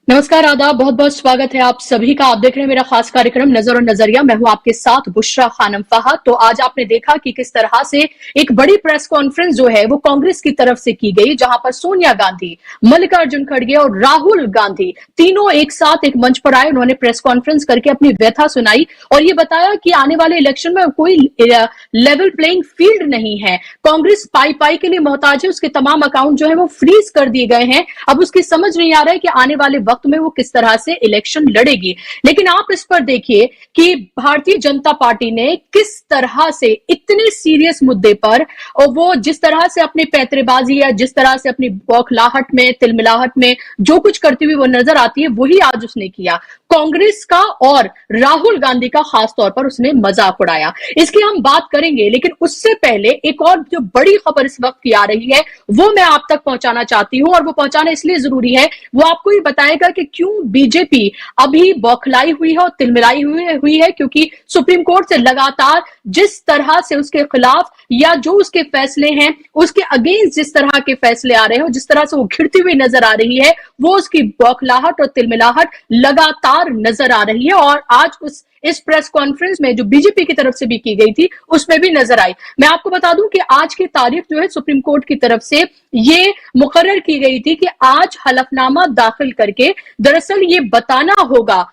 नमस्कार, आदाब, बहुत बहुत स्वागत है आप सभी का। आप देख रहे हैं मेरा खास कार्यक्रम नजर और नजरिया। मैं हूं आपके साथ बुशरा खानम फहद। तो आज आपने देखा कि किस तरह से एक बड़ी प्रेस कॉन्फ्रेंस जो है वो कांग्रेस की तरफ से की गई, जहां पर सोनिया गांधी, मल्लिकार्जुन खड़गे और राहुल गांधी तीनों एक साथ एक मंच पर आए। उन्होंने प्रेस कॉन्फ्रेंस करके अपनी व्यथा सुनाई और ये बताया कि आने वाले इलेक्शन में कोई लेवल प्लेइंग फील्ड नहीं है। कांग्रेस पाई पाई के लिए मोहताज है, उसके तमाम अकाउंट जो है वो फ्रीज कर दिए गए हैं। अब उसकी समझ नहीं आ रहा है कि आने वाले वक्त में वो किस तरह से इलेक्शन लड़ेगी। लेकिन आप इस पर देखिए कि भारतीय जनता पार्टी ने किस तरह से इतने सीरियस मुद्दे पर, और वो जिस तरह से अपनी पैतरेबाजी या जिस तरह से अपनी बौखलाहट में, तिलमिलाहट में जो कुछ करती हुई वो नजर आती है, वही आज उसने किया। कांग्रेस का और राहुल गांधी का खास तौर पर उसने मजाक उड़ाया। इसकी हम बात करेंगे, लेकिन उससे पहले एक और जो बड़ी खबर इस वक्त की आ रही है वो मैं आप तक पहुंचाना चाहती हूं। और वो पहुंचाना इसलिए जरूरी है, वो आपको ये बताएगा कि क्यों बीजेपी अभी बौखलाई हुई है और तिलमिलाई हुई है, क्योंकि सुप्रीम कोर्ट से लगातार जिस तरह से उसके खिलाफ या जो उसके फैसले हैं उसके अगेंस्ट जिस तरह के फैसले आ रहे हैं, जिस तरह से वो घिरती हुई नजर आ रही है, वो उसकी बौखलाहट और तिलमिलाहट लगातार नजर आ रही है। और आज इस प्रेस कॉन्फ्रेंस में जो बीजेपी की तरफ से भी की गई थी उसमें भी नजर आई। मैं आपको बता दूं कि आज की तारीख जो है सुप्रीम कोर्ट की तरफ से ये मुकर्रर की गई थी कि आज हलफनामा दाखिल करके दरअसल ये बताना होगा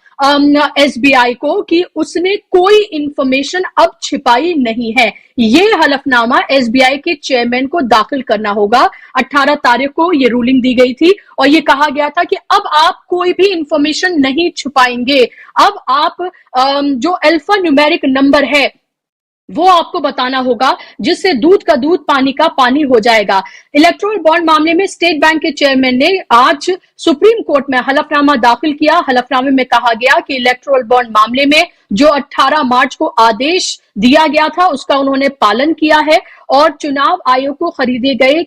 एसबीआई को कि उसने कोई इंफॉर्मेशन अब छिपाई नहीं है। ये हलफनामा एसबीआई के चेयरमैन को दाखिल करना होगा। 18 तारीख को ये रूलिंग दी गई थी और ये कहा गया था कि अब आप कोई भी इंफॉर्मेशन नहीं छुपाएंगे। अब आप जो अल्फा न्यूमेरिक नंबर है वो आपको बताना होगा, जिससे दूध का दूध, पानी का पानी हो जाएगा। इलेक्ट्रोल बॉन्ड मामले में स्टेट बैंक के चेयरमैन ने आज सुप्रीम कोर्ट में हलफनामा दाखिल किया। हलफनामे में कहा गया कि इलेक्ट्रोल बॉन्ड मामले में जो 18 मार्च को आदेश दिया गया था उसका उन्होंने पालन किया है और चुनाव आयोग को खरीदे गए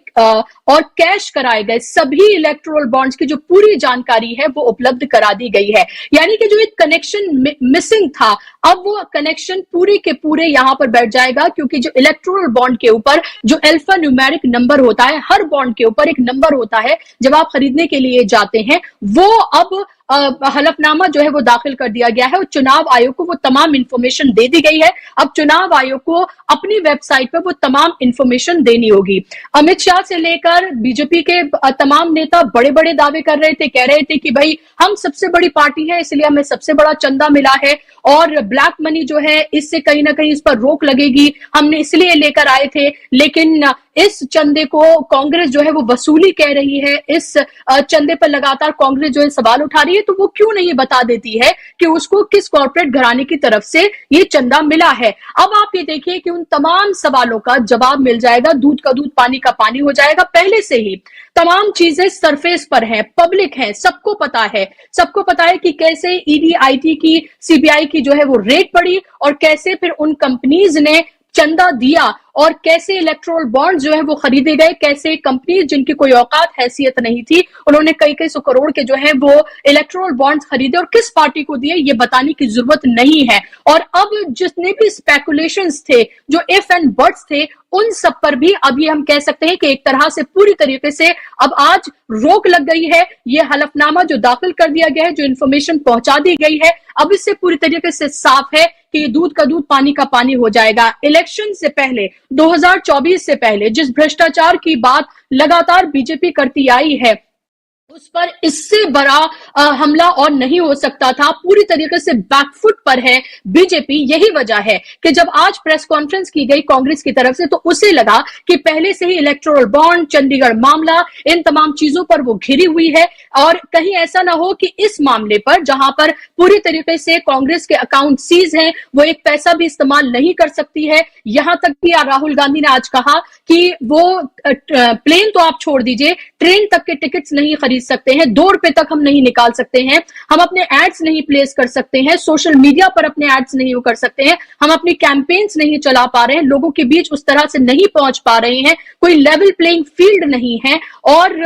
और कैश कराए गए सभी इलेक्ट्रोल बॉन्ड्स की जो पूरी जानकारी है वो उपलब्ध करा दी गई है। यानी कि जो एक कनेक्शन मिसिंग था, अब वो कनेक्शन पूरे के पूरे यहां पर बैठ जाएगा, क्योंकि जो इलेक्ट्रोल बॉन्ड के ऊपर जो अल्फा न्यूमेरिक नंबर होता है, हर बॉन्ड के ऊपर एक नंबर होता है जब आप खरीदने के लिए जाते हैं, वो अब हलफनामा जो है वो दाखिल कर दिया गया है और चुनाव आयोग को वो तमाम इंफॉर्मेशन दे दी गई है। अब चुनाव आयोग को अपनी वेबसाइट पर वो तमाम इंफॉर्मेशन देनी होगी। अमित शाह से लेकर बीजेपी के तमाम नेता बड़े बड़े दावे कर रहे थे, कह रहे थे कि भाई हम सबसे बड़ी पार्टी है इसलिए हमें सबसे बड़ा चंदा मिला है और ब्लैक मनी जो है इससे कहीं ना कहीं इस पर रोक लगेगी, हमने इसलिए लेकर आए थे। लेकिन इस चंदे को कांग्रेस जो है वो वसूली कह रही है। इस चंदे पर लगातार कांग्रेस जो है सवाल उठा रही है, तो वो क्यों नहीं बता देती है कि उसको किस कॉर्पोरेट घराने की तरफ से ये चंदा मिला है। अब आप ये देखिए कि उन तमाम सवालों का जवाब मिल जाएगा, दूध का दूध, पानी का पानी हो जाएगा। पहले से ही तमाम चीजें सरफेस पर हैं, पब्लिक है, सबको पता है कि कैसे ईडी, आईटी की, सीबीआई की जो है वो रेड पड़ी और कैसे फिर उन कंपनीज ने चंदा दिया और कैसे इलेक्ट्रोल बॉन्ड जो है वो खरीदे गए, कैसे कंपनी जिनकी कोई औकात हैसियत नहीं थी उन्होंने कई कई सौ करोड़ के जो है वो इलेक्ट्रोल बॉन्ड्स खरीदे और किस पार्टी को दिए, ये बताने की जरूरत नहीं है। और अब जितने भी स्पेकुलेशंस थे, जो इफ एंड बट्स थे, उन सब पर भी अब ये हम कह सकते हैं कि एक तरह से पूरी तरीके से अब आज रोक लग गई है। ये हलफनामा जो दाखिल कर दिया गया है, जो इंफॉर्मेशन पहुंचा दी गई है, अब इससे पूरी तरीके से साफ है कि ये दूध का दूध, पानी का पानी हो जाएगा। इलेक्शन से पहले, 2024 से पहले जिस भ्रष्टाचार की बात लगातार बीजेपी करती आई है, उस पर इससे बड़ा हमला और नहीं हो सकता था। पूरी तरीके से बैकफुट पर है बीजेपी। यही वजह है कि जब आज प्रेस कॉन्फ्रेंस की गई कांग्रेस की तरफ से, तो उसे लगा कि पहले से ही इलेक्टोरल बॉन्ड, चंडीगढ़ मामला, इन तमाम चीजों पर वो घिरी हुई है और कहीं ऐसा ना हो कि इस मामले पर, जहां पर पूरी तरीके से कांग्रेस के अकाउंट सीज हैं, वो एक पैसा भी इस्तेमाल नहीं कर सकती है। यहां तक कि राहुल गांधी ने आज कहा कि वो प्लेन तो आप छोड़ दीजिए, ट्रेन तक के टिकट्स नहीं खरीद सकते हैं, 2 रुपए तक हम नहीं निकाल सकते हैं, हम अपने एड्स नहीं प्लेस कर सकते हैं, सोशल मीडिया पर अपने एड्स नहीं कर सकते हैं, हम अपनी कैंपेन्स नहीं चला पा रहे हैं, लोगों के बीच उस तरह से नहीं पहुंच पा रहे हैं, कोई लेवल प्लेइंग फील्ड नहीं है। और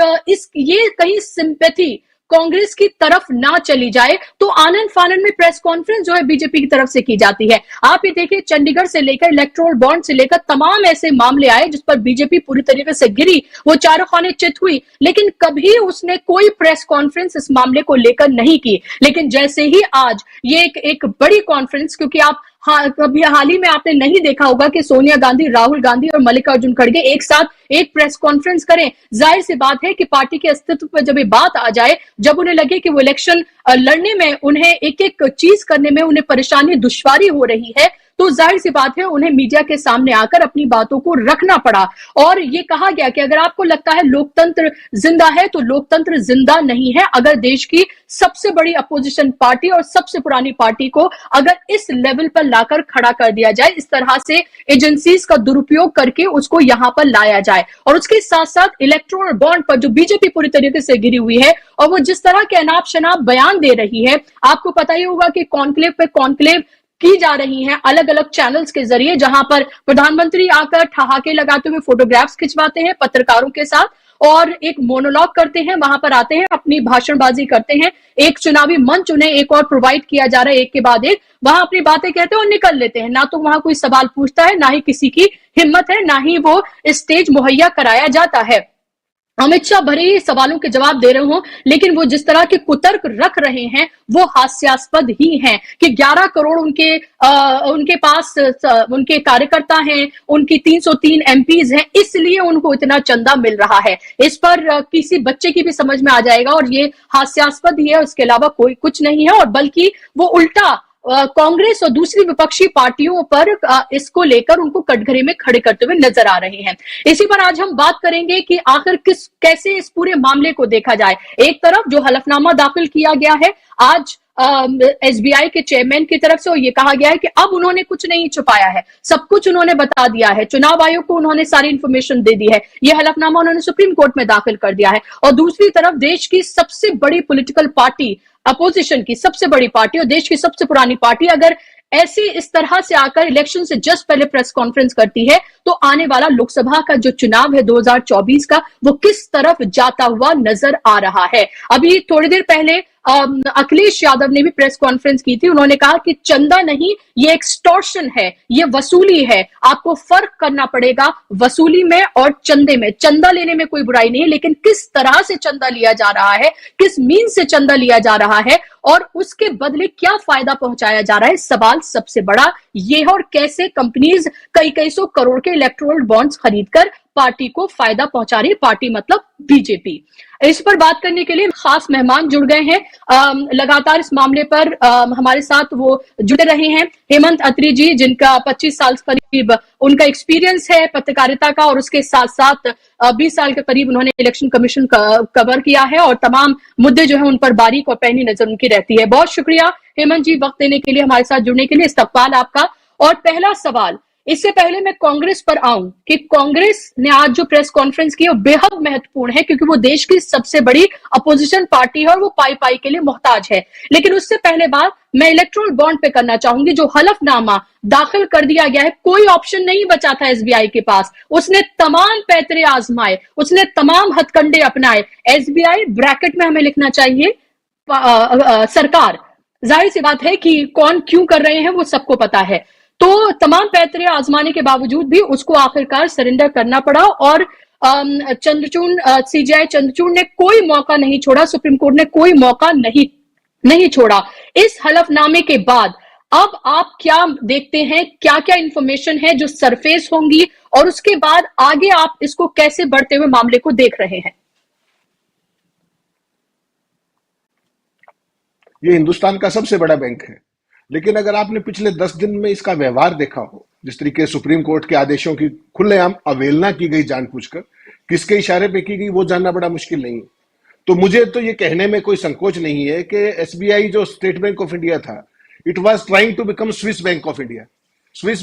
ये कहीं सिंपैथी कांग्रेस की तरफ ना चली जाए, तो आनन फानन में प्रेस कॉन्फ्रेंस जो है बीजेपी की तरफ से की जाती है। आप ये देखिए, चंडीगढ़ से लेकर इलेक्टोरल बॉन्ड से लेकर तमाम ऐसे मामले आए जिस पर बीजेपी पूरी तरीके से गिरी, वो चारों खाने चित हुई, लेकिन कभी उसने कोई प्रेस कॉन्फ्रेंस इस मामले को लेकर नहीं की। लेकिन जैसे ही आज ये एक बड़ी कॉन्फ्रेंस, क्योंकि आप कभी हाल ही में आपने नहीं देखा होगा कि सोनिया गांधी, राहुल गांधी और मल्लिकार्जुन खड़गे एक साथ एक प्रेस कॉन्फ्रेंस करें। जाहिर सी बात है कि पार्टी के अस्तित्व पर जब ये बात आ जाए, जब उन्हें लगे कि वो इलेक्शन लड़ने में उन्हें एक एक चीज करने में उन्हें परेशानी, दुश्वारी हो रही है, तो जाहिर सी बात है उन्हें मीडिया के सामने आकर अपनी बातों को रखना पड़ा। और ये कहा गया कि अगर आपको लगता है लोकतंत्र जिंदा है, तो लोकतंत्र जिंदा नहीं है अगर देश की सबसे बड़ी अपोजिशन पार्टी और सबसे पुरानी पार्टी को अगर इस लेवल पर लाकर खड़ा कर दिया जाए, इस तरह से एजेंसीज का दुरुपयोग करके उसको यहां पर लाया जाए। और उसके साथ साथ इलेक्टोरल बॉन्ड पर जो बीजेपी पूरी तरीके से गिरी हुई है और वो जिस तरह के अनाप शनाप बयान दे रही है, आपको पता ही होगा कि कॉन्क्लेव पे कॉन्क्लेव की जा रही हैं अलग अलग चैनल्स के जरिए, जहां पर प्रधानमंत्री आकर ठहाके लगाते हुए फोटोग्राफ्स खिंचवाते हैं पत्रकारों के साथ और एक मोनोलॉग करते हैं, वहां पर आते हैं, अपनी भाषणबाजी करते हैं। एक चुनावी मंच उन्हें एक और प्रोवाइड किया जा रहा है, एक के बाद एक, वहां अपनी बातें कहते हैं और निकल लेते हैं। ना तो वहां कोई सवाल पूछता है, ना ही किसी की हिम्मत है, ना ही वो स्टेज मुहैया कराया जाता है। अमित शाह भरे ही सवालों के जवाब दे रहे हो, लेकिन वो जिस तरह के कुतर्क रख रहे हैं वो हास्यास्पद ही हैं कि 11 करोड़ उनके पास उनके कार्यकर्ता हैं, उनकी 303 एमपीज हैं, इसलिए उनको इतना चंदा मिल रहा है। इस पर किसी बच्चे की भी समझ में आ जाएगा और ये हास्यास्पद ही है, उसके अलावा कोई कुछ नहीं है। और बल्कि वो उल्टा कांग्रेस और दूसरी विपक्षी पार्टियों पर इसको लेकर उनको कटघरे में खड़े करते हुए नजर आ रहे हैं। इसी पर आज हम बात करेंगे कि आखिर कैसे इस पूरे मामले को देखा जाए। एक तरफ जो हलफनामा दाखिल किया गया है आज एसबीआई के चेयरमैन की तरफ से, और ये कहा गया है कि अब उन्होंने कुछ नहीं छुपाया है, सब कुछ उन्होंने बता दिया है, चुनाव आयोग को उन्होंने सारी इंफॉर्मेशन दे दी है, यह हलफनामा उन्होंने सुप्रीम कोर्ट में दाखिल कर दिया है। और दूसरी तरफ देश की सबसे बड़ी पॉलिटिकल पार्टी, अपोजिशन की सबसे बड़ी पार्टी और देश की सबसे पुरानी पार्टी अगर ऐसी इस तरह से आकर इलेक्शन से जस्ट पहले प्रेस कॉन्फ्रेंस करती है, तो आने वाला लोकसभा का जो चुनाव है 2024 का, वो किस तरफ जाता हुआ नजर आ रहा है। अभी थोड़ी देर पहले अखिलेश यादव ने भी प्रेस कॉन्फ्रेंस की थी, उन्होंने कहा कि चंदा नहीं, ये एक्सटॉर्शन है, ये वसूली है, आपको फर्क करना पड़ेगा वसूली में और चंदे में। चंदा लेने में कोई बुराई नहीं है, लेकिन किस तरह से चंदा लिया जा रहा है, किस मीन से चंदा लिया जा रहा है और उसके बदले क्या फायदा पहुंचाया जा रहा है, सवाल सबसे बड़ा ये है। और कैसे कंपनीज कई सौ करोड़ के इलेक्टोरल बॉन्ड्स खरीदकर पार्टी को फायदा पहुंचा रही है, पार्टी मतलब बीजेपी। इस पर बात करने के लिए खास मेहमान जुड़ गए हैं, लगातार इस मामले पर हमारे साथ वो जुड़े रहे हैं। हेमंत अत्री जी, जिनका 25 साल करीब उनका एक्सपीरियंस है पत्रकारिता का और उसके साथ साथ 20 साल के करीब उन्होंने इलेक्शन कमीशन कवर किया है और तमाम मुद्दे जो है उन पर बारीक और पैनी नजर उनकी रहती है। बहुत शुक्रिया हेमंत जी वक्त देने के लिए, हमारे साथ जुड़ने के लिए, इस्तकबाल आपका। और पहला सवाल, इससे पहले मैं कांग्रेस पर आऊं कि कांग्रेस ने आज जो प्रेस कॉन्फ्रेंस की वो बेहद महत्वपूर्ण है, क्योंकि वो देश की सबसे बड़ी अपोजिशन पार्टी है और वो पाई के लिए मोहताज है। लेकिन उससे पहले बात मैं इलेक्टोरल बॉन्ड पे करना चाहूंगी। जो हलफनामा दाखिल कर दिया गया है, कोई ऑप्शन नहीं बचा था एसबीआई के पास, उसने तमाम पैतरे आजमाए, उसने तमाम हथकंडे अपनाए। एसबीआई ब्रैकेट में हमें लिखना चाहिए सरकार, जाहिर सी बात है कि कौन क्यों कर रहे हैं वो सबको पता है। तो तमाम पैतरे आजमाने के बावजूद भी उसको आखिरकार सरेंडर करना पड़ा और सीजीआई चंद्रचूड़ ने कोई मौका नहीं छोड़ा, सुप्रीम कोर्ट ने कोई मौका नहीं छोड़ा। इस हलफनामे के बाद अब आप क्या देखते हैं, क्या क्या इंफॉर्मेशन है जो सरफेस होंगी और उसके बाद आगे आप इसको कैसे बढ़ते हुए मामले को देख रहे हैं? ये हिंदुस्तान का सबसे बड़ा बैंक है, लेकिन अगर आपने पिछले 10 दिन में इसका व्यवहार देखा हो, जिस तरीके सुप्रीम कोर्ट के आदेशों की खुलेआम अवहेलना की गई जानबूझकर, किसके इशारे पे की गई वो जानना बड़ा मुश्किल नहीं है। तो मुझे तो ये कहने में कोई संकोच नहीं है कि एसबीआई जो स्टेट बैंक ऑफ इंडिया था, it was trying to become Swiss Bank of India. Swiss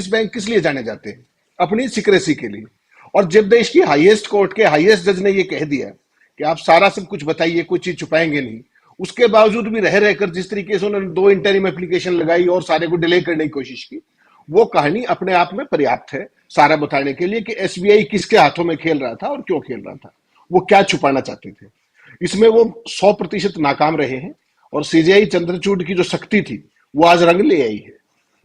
bank किस लिए जाने जाते हैं? अपनी सिक्रेसी के लिए। और जब देश की हाईएस्ट कोर्ट के हाईएस्ट जज ने ये कह दिया कि आप सारा सब कुछ बताइए, कोई चीज छुपाएंगे नहीं, उसके बावजूद भी रह रहकर जिस तरीके से उन्होंने 2 इंटरिम एप्लीकेशन लगाई और सारे को डिले करने की कोशिश की, वो कहानी अपने आप में पर्याप्त है सारा बताने के लिए कि एसबीआई किसके हाथों में खेल रहा था और क्यों खेल रहा था, वो क्या छुपाना चाहते थे। इसमें वो 100% नाकाम रहे हैं और सीजेआई चंद्रचूड़ की जो शक्ति थी वो आज रंग ले आई है।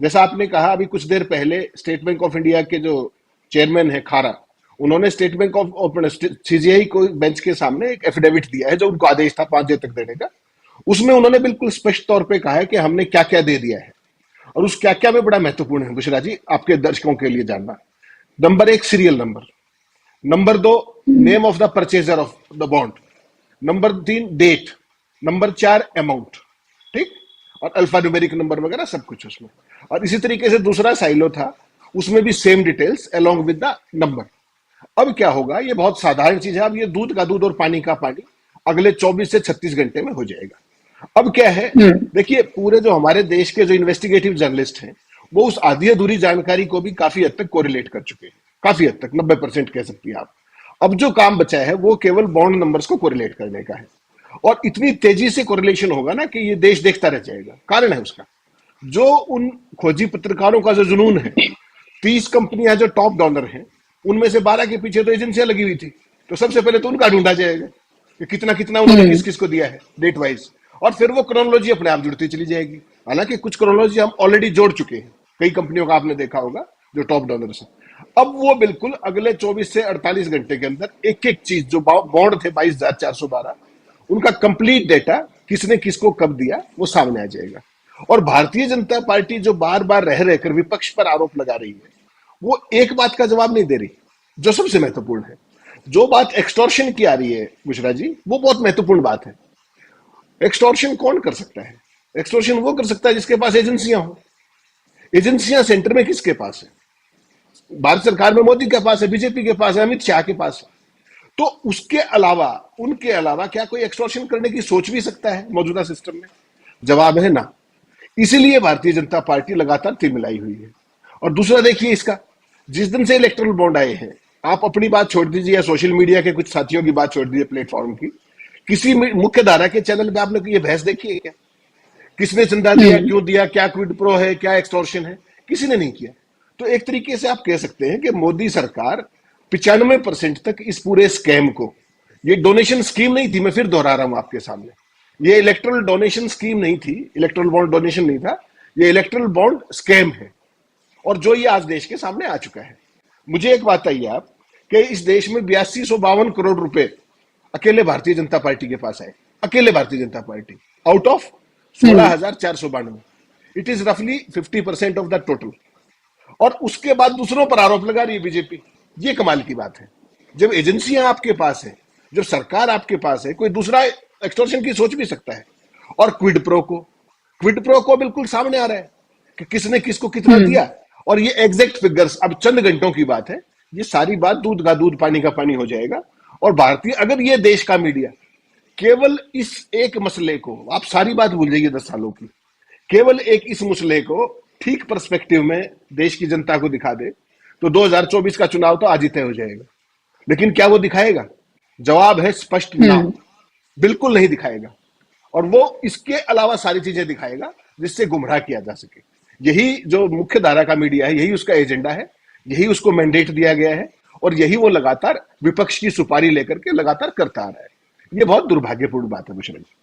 जैसा आपने कहा, अभी कुछ देर पहले स्टेट बैंक ऑफ इंडिया के जो चेयरमैन है खारा, उन्होंने स्टेट बैंक ऑफ सीजीआई को बेंच के सामने एक एफिडेविट दिया है जो उनको आदेश था 5 दिन तक देने का। उसमें उन्होंने बिल्कुल स्पष्ट तौर पे कहा है कि हमने क्या क्या दे दिया है, और उस क्या क्या में बड़ा महत्वपूर्ण है बुशरा जी आपके दर्शकों के लिए जानना। Number 1 serial number, number 2 name of the purchaser of the bond, number 3 date, number 4 amount, ठीक, और अल्फा न्यूमेरिक नंबर वगैरह सब कुछ उसमें। और इसी तरीके से दूसरा साइलो था, उसमें भी same details along with the number. अब क्या होगा, ये बहुत साधारण चीज है। अब ये दूध का दूध और पानी का पानी अगले 24 से 36 घंटे में हो जाएगा। अब क्या है, देखिए पूरे जो हमारे देश के जो इन्वेस्टिगेटिव जर्नलिस्ट हैं वो उस आधी अधूरी जानकारी को भी काफी हद तक कोरिलेट कर चुके हैं, काफी हद तक 90% कह सकती है आप। अब जो काम बचा है वो केवल बॉन्ड नंबर्स को कोरिलेट करने का है, और इतनी तेजी से कोरिलेशन होगा ना कि ये देश देखता रह जाएगा। कारण है उसका, जो उन खोजी पत्रकारों का जो जुनून है, 30 कंपनियां जो टॉप डॉनर हैं उनमें से 12 के पीछे तो एजेंसियां लगी हुई थी, तो सबसे पहले तो उनका ढूंढा जाएगा कि कितना कितना उन्होंने किस किस को दिया है डेट वाइज, और फिर वो क्रोनोलॉजी अपने आप जुड़ती चली जाएगी। हालांकि कुछ क्रोनोलॉजी हम ऑलरेडी जोड़ चुके हैं, कई कंपनियों का आपने देखा होगा जो टॉप डॉनर्स है। अब वो बिल्कुल अगले 24 से 48 घंटे के अंदर एक एक चीज, जो बॉन्ड थे 22,412, उनका कंप्लीट डेटा किसने किसको कब दिया वो सामने आ जाएगा। और भारतीय जनता पार्टी जो बार बार रह रहकर विपक्ष पर आरोप लगा रही है, वो एक बात का जवाब नहीं दे रही जो सबसे महत्वपूर्ण है। जो बात एक्सटॉर्शन की आ रही है बुशरा जी, वो बहुत महत्वपूर्ण बात है। एक्सटॉर्शन कौन कर सकता है? एक्सटॉर्शन वो कर सकता है जिसके पास एजेंसियां हो। एजेंसियां सेंटर में किसके पास है? भारत सरकार में मोदी के पास है, बीजेपी के पास है, अमित शाह के पास है। तो उसके अलावा, उनके अलावा क्या कोई एक्सटॉर्शन करने की सोच भी सकता है मौजूदा सिस्टम में? जवाब है ना। इसीलिए भारतीय जनता पार्टी लगातार तिमिलाई हुई है। और दूसरा देखिए इसका, जिस दिन से इलेक्टोरल बॉन्ड आए हैं, आप अपनी बात छोड़ दीजिए या सोशल मीडिया के कुछ साथियों की बात छोड़ दीजिए, प्लेटफॉर्म की, किसी मुख्य धारा के चैनल पे आपने ये बहस देखी है क्या? किसने चंदा दिया, क्यों दिया, क्या क्विड प्रो है, क्या एक्सटॉर्शन है? किसी ने नहीं किया। तो एक तरीके से आप कह सकते हैं कि मोदी सरकार 95% तक इस पूरे स्कैम को, ये डोनेशन स्कीम नहीं थी, मैं फिर दोहरा रहा हूं आपके सामने, ये इलेक्ट्रल डोनेशन स्कीम नहीं थी, इलेक्ट्रल बॉन्ड डोनेशन नहीं था, ये इलेक्ट्रल बॉन्ड स्कैम है। और जो ये आज देश के सामने आ चुका है। मुझे एक बात बताइए आप कि इस देश में 8252 करोड़ रुपए अकेले भारतीय जनता पार्टी के पास आए, अकेले Bharatiya Janata party, out of 16,492। It is रफली 50% ऑफ द टोटल। और उसके बाद दूसरों पर आरोप लगा रही है बीजेपी। ये कमाल की बात है। जब एजेंसियां आपके पास है, जब सरकार आपके पास है, कोई दूसरा एक्सटॉर्शन की सोच भी सकता है। और क्विड प्रो को बिल्कुल सामने आ रहा है कि किसने किसको कितना दिया। और ये एग्जैक्ट फिगर्स, अब चंद घंटों की बात है, ये सारी बात दूध का दूध पानी का पानी हो जाएगा। और भारतीय, अगर ये देश का मीडिया केवल इस एक मसले को, आप सारी बात भूल जाइए 10 सालों की, केवल एक इस मसले को ठीक पर्सपेक्टिव में देश की जनता को दिखा दे, तो 2024 का चुनाव तो आज ही तय हो जाएगा। लेकिन क्या वो दिखाएगा? जवाब है स्पष्ट ना, बिल्कुल नहीं दिखाएगा। और वो इसके अलावा सारी चीजें दिखाएगा जिससे गुमराह किया जा सके। यही जो मुख्य धारा का मीडिया है, यही उसका एजेंडा है, यही उसको मैंडेट दिया गया है, और यही वो लगातार विपक्ष की सुपारी लेकर के लगातार करता आ रहा है। ये बहुत दुर्भाग्यपूर्ण बात है बुशरा जी।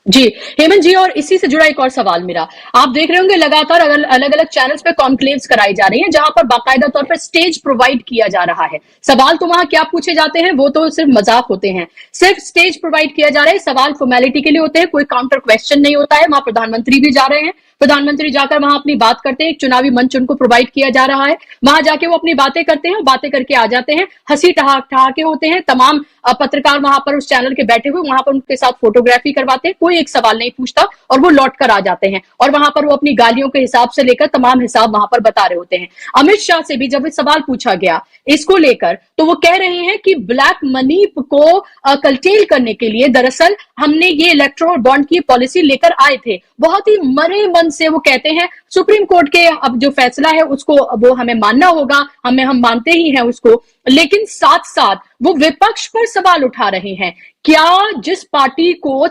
जी हेमंत जी, और इसी से जुड़ा एक और सवाल मेरा, आप देख रहे होंगे लगातार अलग अलग चैनल्स पे कॉन्क्लेव्स कराई जा रही हैं, जहां पर बाकायदा तौर पर स्टेज प्रोवाइड किया जा रहा है। सवाल तो वहां क्या पूछे जाते हैं वो तो सिर्फ मजाक होते हैं, सिर्फ स्टेज प्रोवाइड किया जा रहा है, सवाल फॉर्मेलिटी के लिए होते हैं, कोई काउंटर क्वेश्चन नहीं होता है। वहां प्रधानमंत्री भी जा रहे हैं, प्रधानमंत्री जाकर वहां अपनी बात करते हैं, एक चुनावी मंच उनको प्रोवाइड किया जा रहा है, वहां जाके वो अपनी बातें करते हैं, बातें करके आ जाते हैं, हंसी ठहाके होते हैं, तमाम पत्रकार वहां पर उस चैनल के बैठे हुए वहां पर उनके साथ फोटोग्राफी करवाते हैं, कोई एक सवाल नहीं पूछता और वो लौट कर आ जाते हैं। और वहां पर वो अपनी गालियों के हिसाब से लेकर तमाम हिसाब वहां पर बता रहे होते हैं। अमित शाह से भी जब सवाल पूछा गया इसको लेकर, तो वो कह रहे हैं कि ब्लैक मनी को कल्टेल करने के लिए दरअसल हमने ये इलेक्ट्रोल बॉन्ड की पॉलिसी लेकर आए थे। बहुत ही मरे मन से वो कहते हैं सुप्रीम कोर्ट के अब जो फैसला है उसको वो हमें मानना होगा, हम मानते ही हैं उसको, लेकिन साथ साथ वो विपक्ष पर सवाल उठा रहे हैं। क्या जिस पार्टी को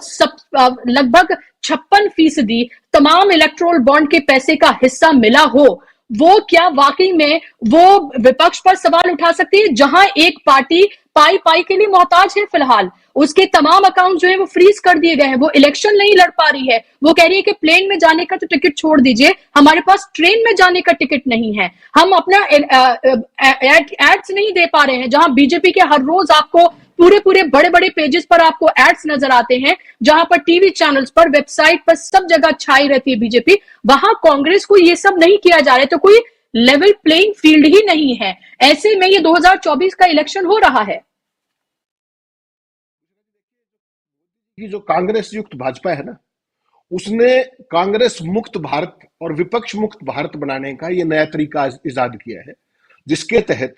लगभग 56% तमाम इलेक्ट्रोल बॉन्ड के पैसे का हिस्सा मिला हो, वो क्या वाकई में वो विपक्ष पर सवाल उठा सकती है, जहां एक पार्टी पाई के लिए मोहताज है फिलहाल, उसके तमाम अकाउंट जो है वो फ्रीज कर दिए गए हैं। वो इलेक्शन नहीं लड़ पा रही है। वो कह रही है कि प्लेन में जाने का तो टिकट छोड़ दीजिए, हमारे पास ट्रेन में जाने का टिकट नहीं है। हम अपना एड्स नहीं दे पा रहे हैं। जहां बीजेपी के हर रोज आपको पूरे पूरे बड़े बड़े पेजेस पर आपको एड्स नजर आते हैं, जहां पर टीवी चैनल्स पर, वेबसाइट पर, सब जगह छाई रहती है बीजेपी, वहां कांग्रेस को ये सब नहीं किया जा रहा है। तो कोई लेवल प्लेइंग फील्ड ही नहीं है। ऐसे में ये 2024 का इलेक्शन हो रहा है। कि जो कांग्रेस युक्त भाजपा है ना, उसने कांग्रेस मुक्त भारत और विपक्ष मुक्त भारत बनाने का ये नया तरीका इजाद किया है, जिसके तहत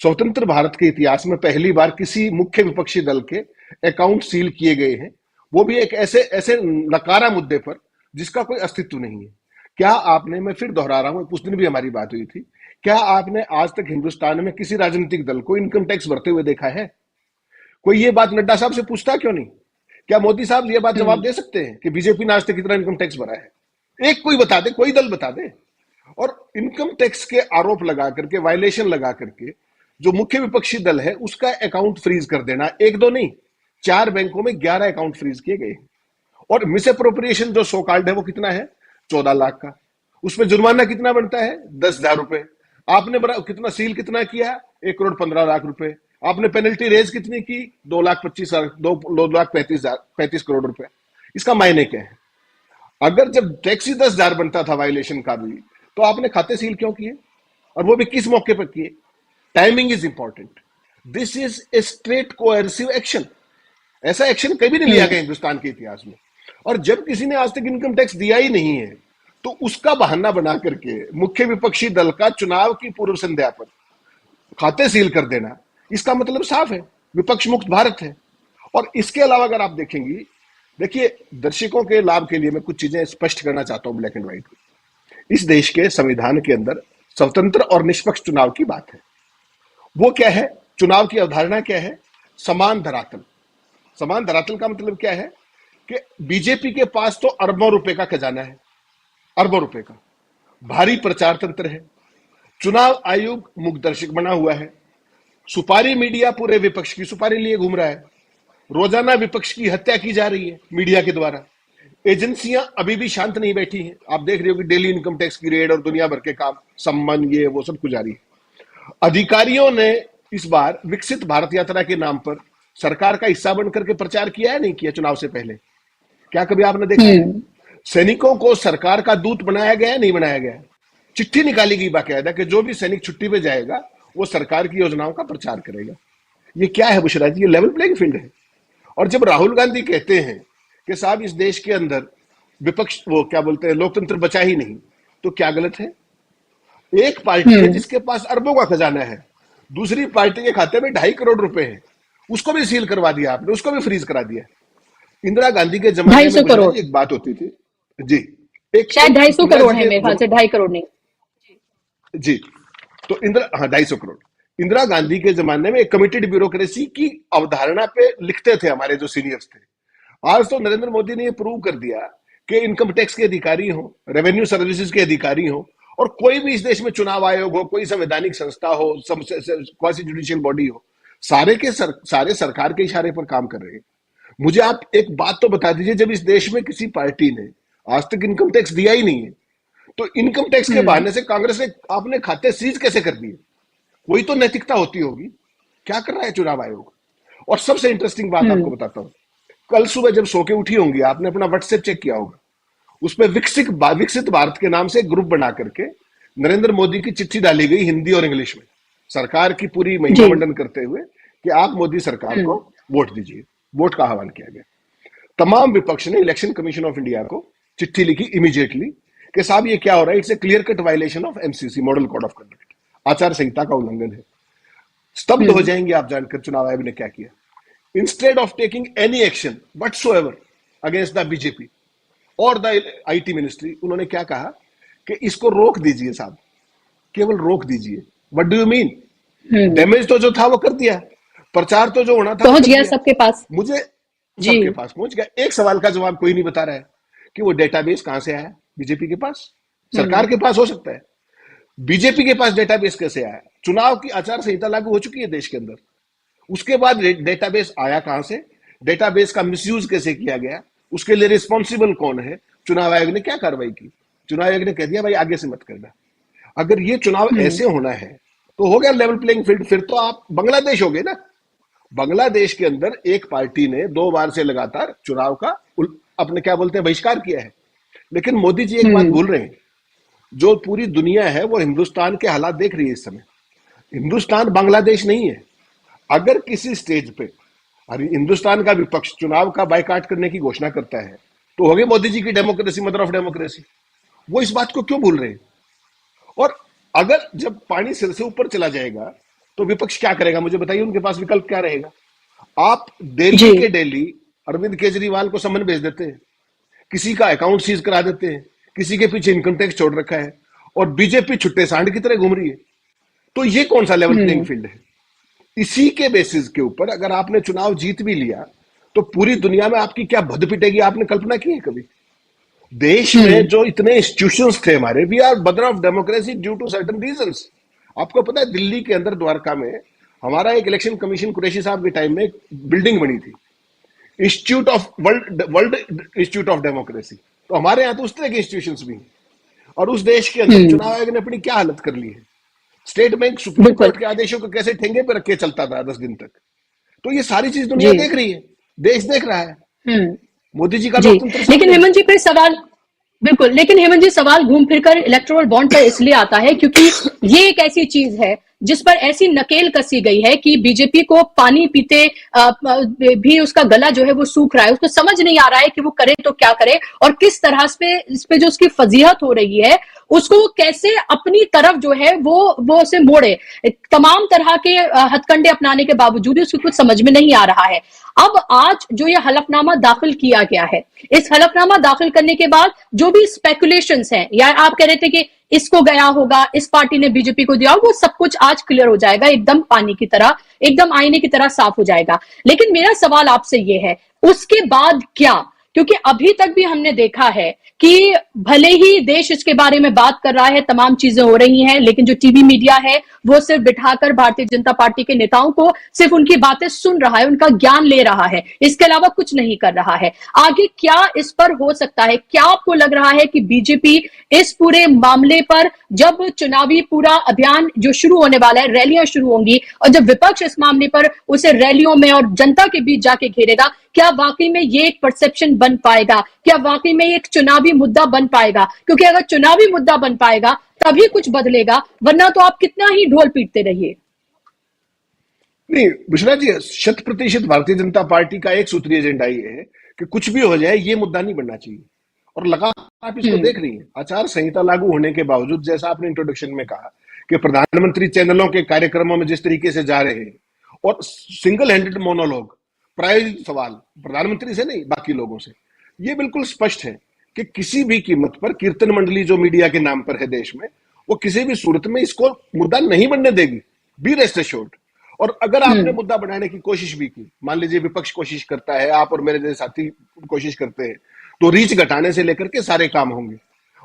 स्वतंत्र भारत के इतिहास में पहली बार किसी मुख्य विपक्षी दल के अकाउंट सील किए गए हैं, वो भी एक ऐसे ऐसे नकारा मुद्दे पर जिसका कोई अस्तित्व नहीं है। क्या आपने, मैं फिर दोहरा रहा हूं, उस दिन भी हमारी बात हुई थी, क्या आपने आज तक हिंदुस्तान में किसी राजनीतिक दल को इनकम टैक्स भरते हुए देखा है? कोई ये बात नड्डा साहब से पूछता क्यों नहीं? क्या मोदी साहब ये बात जवाब दे सकते हैं कि बीजेपी ने आज तक कितना इनकम टैक्स भरा है? एक कोई बता दे, कोई दल बता दे। और इनकम टैक्स के आरोप लगा करके, वायलेशन लगा करके जो मुख्य विपक्षी दल है उसका अकाउंट फ्रीज कर देना, एक दो नहीं, 4 बैंकों में 11 अकाउंट फ्रीज किए गए। और मिस अप्रोप्रिएशन जो सो कॉल्ड है वो कितना है? 14 लाख का। उसमें जुर्माना कितना बनता है? 10,000 रुपए। आपने कितना सील कितना किया? 1,15,00,000 रुपए। आपने पेनल्टी रेज कितनी की? 2,35 करोड़ रुपए। इसका मायने क्या है? अगर जब टैक्स ही 10,000 बनता था वायलेशन का भी, तो आपने खाते सील क्यों किए? और वो भी किस मौके पर किए? Timing is important. This is a straight coercive action. ऐसा एक्शन कभी नहीं लिया गया हिंदुस्तान के इतिहास में। और जब किसी ने आज तक इनकम टैक्स दिया ही नहीं है, तो उसका बहाना बना करके मुख्य विपक्षी दल का चुनाव की पूर्व संध्या पर खाते सील कर देना, इसका मतलब साफ है, विपक्ष मुक्त भारत है। और इसके अलावा अगर आप देखेंगी, देखिए, दर्शकों के लाभ के लिए मैं कुछ चीजें स्पष्ट करना चाहता हूं ब्लैक एंड व्हाइट। इस देश के संविधान के अंदर स्वतंत्र और निष्पक्ष चुनाव की बात है। वो क्या है? चुनाव की अवधारणा क्या है? समान धरातल। समान धरातल का मतलब क्या है? कि बीजेपी के पास तो अरबों रुपए का खजाना है, अरबों रुपए का, भारी प्रचार तंत्र है, चुनाव आयोग मुखदर्शक बना हुआ है, सुपारी मीडिया पूरे विपक्ष की सुपारी लिए घूम रहा है, रोजाना विपक्ष की हत्या की जा रही है मीडिया के द्वारा, एजेंसियां अभी भी शांत नहीं बैठी हैं। आप देख रहे हो कि डेली इनकम टैक्स की रेड और दुनिया भर के काम, सम्मान, ये वो सब कुछ जारी है। अधिकारियों ने इस बार विकसित भारत यात्रा के नाम पर सरकार का हिस्सा बनकर के प्रचार किया है, नहीं किया? चुनाव से पहले क्या कभी आपने देखा है? सैनिकों को सरकार का दूत बनाया गया है, नहीं बनाया गया? चिट्ठी निकाली गई बाकायदा कि जो भी सैनिक छुट्टी पे जाएगा वो सरकार की योजनाओं का प्रचार करेगा। ये क्या है बुशरा जी? ये लेवल प्लेइंग फील्ड है। और जब राहुल गांधी कहते हैं कि साहब इस देश के अंदर विपक्ष, वो क्या बोलते हैं, लोकतंत्र बचा ही नहीं, तो क्या गलत है? एक पार्टी है जिसके पास अरबों का खजाना है, दूसरी पार्टी के खाते में 2.5 करोड़ रुपए है, उसको भी सील करवा दिया आपने, उसको भी फ्रीज करा दिया। इंदिरा गांधी के जमाने में करोड़ एक बात होती थी जी, एक शायद 250 करोड़ है मेरे ख्याल से, 2.5 करोड़ नहीं जी। तो 250 करोड़। इंदिरा गांधी के जमाने में एक कमिटेड ब्यूरोक्रेसी की अवधारणा पे लिखते थे हमारे जो सीनियर्स थे। आज तो नरेंद्र मोदी ने ये प्रूव कर दिया कि इनकम टैक्स के अधिकारी हो, रेवेन्यू सर्विसेज के अधिकारी हो, और कोई भी इस देश में चुनाव आयोग हो, कोई संवैधानिक संस्था हो, क्वासी जुडिशियल बॉडी हो, सारे सरकार के इशारे पर काम कर रहे हैं। मुझे आप एक बात तो बता दीजिए, जब इस देश में किसी पार्टी ने आज तक इनकम टैक्स दिया ही नहीं है, तो इनकम टैक्स के बहाने से कांग्रेस ने आपने खाते सीज कैसे कर दिए? कोई तो नैतिकता होती होगी। क्या कर रहा है चुनाव आयोग? और सबसे इंटरेस्टिंग बात आपको बताता हूं, कल सुबह जब सो के उठी होंगी, आपने अपना व्हाट्सएप चेक किया होगा, उसमें विकसित भारत के नाम से ग्रुप बना करके नरेंद्र मोदी की चिट्ठी डाली गई हिंदी और इंग्लिश में, सरकार की पूरी महिमा मंडन करते हुए कि आप मोदी सरकार को वोट दीजिए। वोट का आह्वान किया गया। तमाम विपक्ष ने इलेक्शन कमीशन ऑफ इंडिया को चिट्ठी लिखी इमीडिएटली कि साहब ये क्या हो रहा है, it's a clear cut violation of MCC, model code of conduct, आचार संहिता का उल्लंघन है। स्तब्ध हो जाएंगे आप जानकर चुनाव आयोग ने क्या किया। Instead of taking any action whatsoever against the BJP और द आईटी मिनिस्ट्री, उन्होंने क्या कहा कि इसको रोक दीजिए साहब, केवल रोक दीजिए। What do you mean? Damage तो जो था वो कर दिया, प्रचार तो जो होना था पहुंच गया सबके पास, मुझे सबके पास पहुंच गया। एक सवाल का जवाब कोई नहीं बता रहा है कि वो डेटाबेस कहां से आया बीजेपी के पास। सरकार के पास हो सकता है, बीजेपी के पास डेटाबेस कैसे आया? चुनाव की आचार संहिता लागू हो चुकी है देश के अंदर, उसके बाद डेटाबेस आया कहां से? डेटाबेस का मिसयूज कैसे किया गया, उसके लिए रिस्पॉन्सिबल कौन है, चुनाव आयोग ने क्या कार्रवाई की? चुनाव आयोग ने कह दिया भाई आगे से मत करना। अगर ये चुनाव हम्म। ऐसे होना है तो हो गया लेवल प्लेइंग फील्ड, फिर तो आप बांग्लादेश हो गए ना। बांग्लादेश के अंदर एक पार्टी ने 2 बार से लगातार चुनाव का अपने क्या बोलते हैं बहिष्कार किया है। लेकिन मोदी जी एक बात हम्म। भूल रहे हैं, जो पूरी दुनिया है वो हिंदुस्तान के हालात देख रही है इस समय। हिंदुस्तान बांग्लादेश नहीं है। अगर किसी स्टेज पे हिंदुस्तान का विपक्ष चुनाव का बायकाट करने की घोषणा करता है तो हो गई मोदी जी की डेमोक्रेसी मदर ऑफ डेमोक्रेसी। वो इस बात को क्यों भूल रहे हैं? और अगर जब पानी सिर से ऊपर चला जाएगा तो विपक्ष क्या करेगा? मुझे बताइए, उनके पास विकल्प क्या रहेगा? आप जी। दिल्ली के डेली अरविंद केजरीवाल को समन भेज देते हैं, किसी का अकाउंट सीज करा देते हैं, किसी के पीछे इनकम टैक्स छोड़ रखा है, और बीजेपी छुट्टे सांड की तरह घूम रही है। तो ये कौन सा लेवल प्लेइंग हम्म। फील्ड है? इसी के बेसिस के ऊपर अगर आपने चुनाव जीत भी लिया तो पूरी दुनिया में आपकी क्या भद पिटेगी, आपने कल्पना की है कभी? देश में हम्म। जो इतने इंस्टीट्यूशंस थे हमारे, we are mother of democracy due to certain reasons. आपको पता है दिल्ली के अंदर द्वारका में हमारा एक इलेक्शन कमीशन कुरैशी साहब के टाइम में एक बिल्डिंग बनी थी, institute of world institute of democracy. तो हमारे यहाँ तो उस तरह के इंस्टीट्यूशंस भी हैं। और उस देश के अंदर हम्म। चुनाव आयोग ने अपनी क्या हालत कर ली है? स्टेट बैंक सुप्रीम बिल्कुल। कोर्ट के आदेशों को कैसे ठेंगे पे रख के चलता था 10 दिन तक। तो ये सारी चीज दुनिया जी। देख रही है, देश देख रहा है। हम्म। मोदी जी का जी। लोकतंत्र लेकिन सामने है। हेमंत जी फिर सवाल, बिल्कुल, लेकिन हेमंत जी सवाल घूम फिरकर इलेक्टोरल बॉन्ड पर इसलिए आता है क्योंकि ये एक ऐसी चीज है जिस पर ऐसी नकेल कसी गई है कि बीजेपी को पानी पीते भी उसका गला जो है वो सूख रहा है। उसको समझ नहीं आ रहा है कि वो करे तो क्या करे, और किस तरह इस पे जो उसकी फजीहत हो रही है उसको वो कैसे अपनी तरफ जो है वो उसे मोड़े। तमाम तरह के हथकंडे अपनाने के बावजूद भी उसको कुछ समझ में नहीं आ रहा है। अब आज जो ये हलफनामा दाखिल किया गया है, इस हलफनामा दाखिल करने के बाद जो भी स्पेकुलेशंस हैं, या आप कह रहे थे कि इसको गया होगा, इस पार्टी ने बीजेपी को दिया, वो सब कुछ आज क्लियर हो जाएगा, एकदम पानी की तरह, एकदम आईने की तरह साफ हो जाएगा। लेकिन मेरा सवाल आपसे ये है, उसके बाद क्या? क्योंकि अभी तक भी हमने देखा है कि भले ही देश इसके बारे में बात कर रहा है, तमाम चीजें हो रही हैं, लेकिन जो टीवी मीडिया है वो सिर्फ बिठाकर भारतीय जनता पार्टी के नेताओं को सिर्फ उनकी बातें सुन रहा है, उनका ज्ञान ले रहा है, इसके अलावा कुछ नहीं कर रहा है। आगे क्या इस पर हो सकता है? क्या आपको लग रहा है कि बीजेपी इस पूरे मामले पर, जब चुनावी पूरा अभियान जो शुरू होने वाला है, रैलियां शुरू होंगी, और जब विपक्ष इस मामले पर उसे रैलियों में और जनता के बीच जाके घेरेगा, क्या वाकई में ये एक परसेप्शन बन पाएगा? क्या वाकई में एक चुनावी मुद्दा बन पाएगा? क्योंकि अगर चुनावी मुद्दा बन पाएगा तभी कुछ बदलेगा, वरना तो आप कितना ही ढोल पीटते रहिए। नहीं विश्वनाथ जी, 100% भारतीय जनता पार्टी का एक सूत्रीय एजेंडा ये है कि कुछ भी हो जाए ये मुद्दा नहीं बनना चाहिए। और लगातार आप इसको देख रही हैं, आचार संहिता लागू होने के बावजूद, जैसा आपने इंट्रोडक्शन में कहा कि प्रधानमंत्री चैनलों के कार्यक्रमों में जिस तरीके से जा रहे हैं, और सिंगल हैंडेड मोनोलॉग, प्रायोजित सवाल प्रधानमंत्री से नहीं बाकी लोगों से, ये बिल्कुल स्पष्ट है कि किसी भी कीमत पर कीर्तन मंडली जो मीडिया के नाम पर है देश में, वो किसी भी सूरत में इसको मुद्दा नहीं बनने देगी, बी रेस्ट एश्योर्ड। और अगर आपने मुद्दा बनाने की कोशिश भी की, मान लीजिए विपक्ष कोशिश करता है, आप और मेरे जैसे साथी कोशिश करते हैं, तो रीच घटाने से लेकर के सारे काम होंगे।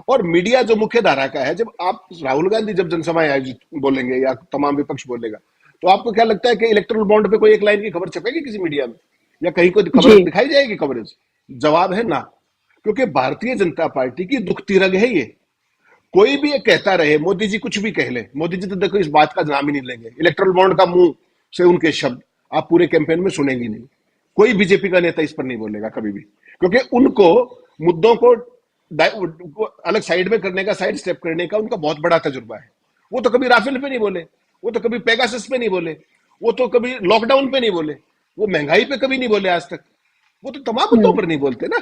और मीडिया जो मुख्य धारा का है, जब आप राहुल गांधी जब जनसभाएं आयोजित बोलेंगे या तमाम विपक्ष बोलेगा, तो आपको क्या लगता है कि इलेक्टोरल बॉन्ड पे कोई एक लाइन की खबर छपेगी किसी मीडिया में, या कहीं कोई खबर दिखाई जाएगी कवरेज? जवाब है ना, क्योंकि भारतीय जनता पार्टी की दुखती रग है ये। कोई भी ये कहता रहे, मोदी जी कुछ भी कह ले, मोदी जी तो देखो इस बात का नाम ही नहीं लेंगे, इलेक्टोरल बॉन्ड का मुंह से उनके शब्द आप पूरे कैंपेन में सुनेंगे नहीं। कोई बीजेपी का नेता इस पर नहीं बोलेगा कभी भी, क्योंकि उनको मुद्दों को अलग साइड में करने का, साइड स्टेप करने का उनका बहुत बड़ा तजुर्बा है। वो तो कभी राफेल पे नहीं बोले, वो तो कभी पेगासस पे नहीं बोले, वो तो कभी लॉकडाउन पे नहीं बोले, वो महंगाई पे कभी नहीं बोले आज तक, वो तो तमाम मुद्दों पर नहीं बोलते ना।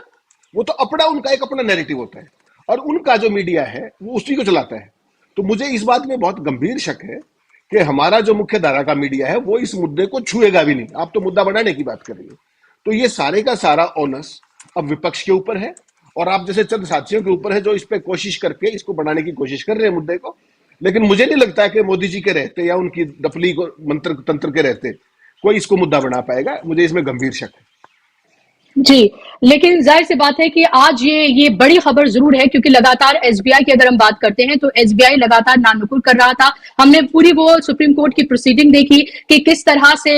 वो तो अपना, उनका एक अपना नैरेटिव होता है, और उनका जो मीडिया है वो उसी को चलाता है। तो मुझे इस बात में बहुत गंभीर शक है कि हमारा जो मुख्य धारा का मीडिया है वो इस मुद्दे को छुएगा भी नहीं। आप तो मुद्दा बनाने की बात कर रही है, तो ये सारे का सारा ओनस अब विपक्ष के ऊपर है, और आप जैसे चंद साथियों के ऊपर है जो इस पे कोशिश करके इसको बनाने की कोशिश कर रहे हैं मुद्दे को। लेकिन मुझे नहीं लगता है कि मोदी जी के रहते या उनकी डफली को मंत्र तंत्र के रहते कोई इसको मुद्दा बना पाएगा। मुझे इसमें गंभीर शक है। जी, लेकिन ज़ाहिर सी बात है कि आज ये बड़ी खबर ज़रूर है, क्योंकि लगातार एसबीआई की अगर हम बात करते हैं तो एसबीआई लगातार नानुकुर कर रहा था। हमने पूरी वो सुप्रीम कोर्ट की प्रोसीडिंग देखी कि किस तरह से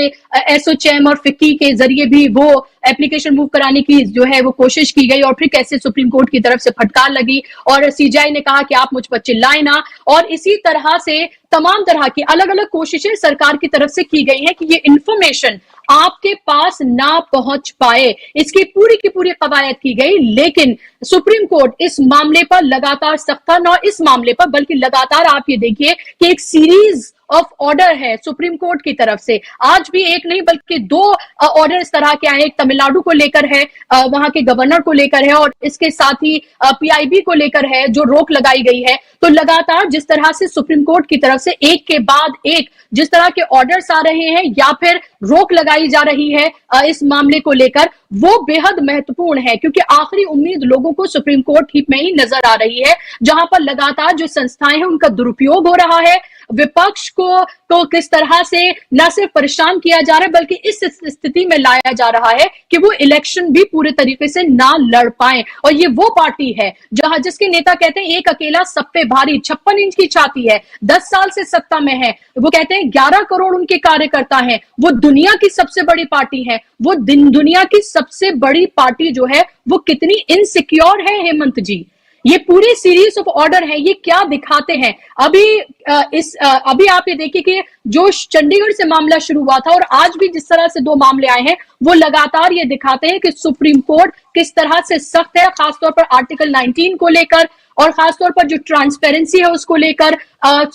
एसोचैम और फिक्की के ज़रिए भी वो एप्लीकेशन मूव कराने की जो है वो कोशिश की गई, और फिर कैसे सुप्रीम कोर्ट की तरफ से फटकार लगी और सीजेआई ने कहा कि आप मुझ पर चिल्लाएं ना। और इसी तरह से तमाम तरह की अलग-अलग कोशिशें सरकार की तरफ से की गई हैं कि ये इंफॉर्मेशन आपके पास ना पहुंच पाए, इसकी पूरी की पूरी कवायद की गई। लेकिन सुप्रीम कोर्ट इस मामले पर लगातार सख्त था, न इस मामले पर बल्कि लगातार आप ये देखिए कि एक सीरीज ऑफ ऑर्डर है सुप्रीम कोर्ट की तरफ से। आज भी एक नहीं बल्कि दो ऑर्डर इस तरह के आए, एक तमिलनाडु को लेकर है, वहां के गवर्नर को लेकर है, और इसके साथ ही पीआईबी को लेकर है जो रोक लगाई गई है। तो लगातार जिस तरह से सुप्रीम कोर्ट की तरफ से एक के बाद एक जिस तरह के ऑर्डर्स आ रहे हैं या फिर रोक लगाई जा रही है इस मामले को लेकर, वो बेहद महत्वपूर्ण है, क्योंकि आखिरी उम्मीद लोगों को सुप्रीम कोर्ट ही में ही नजर आ रही है, जहां पर लगातार जो संस्थाएं हैं उनका दुरुपयोग हो रहा है। विपक्ष को किस तरह से न सिर्फ परेशान किया जा रहा है बल्कि इस स्थिति में लाया जा रहा है कि वो इलेक्शन भी पूरे तरीके से ना लड़ पाए। और ये वो पार्टी है जहां जिसके नेता कहते हैं एक अकेला सब पे भारी, 56 इंच की छाती है, 10 साल से सत्ता में है। वो कहते हैं 11 करोड़ उनके कार्यकर्ता हैं, वो दुनिया की सबसे बड़ी पार्टी है। वो दुनिया की सबसे बड़ी पार्टी जो है वो कितनी इनसिक्योर है हेमंत जी। ये पूरी सीरीज ऑफ ऑर्डर है, ये क्या दिखाते हैं। अभी आप ये देखिए कि जो चंडीगढ़ से मामला शुरू हुआ था और आज भी जिस तरह से दो मामले आए हैं, वो लगातार ये दिखाते हैं कि सुप्रीम कोर्ट किस तरह से सख्त है, खासतौर पर आर्टिकल 19 को लेकर, और खासतौर पर जो ट्रांसपेरेंसी है उसको लेकर,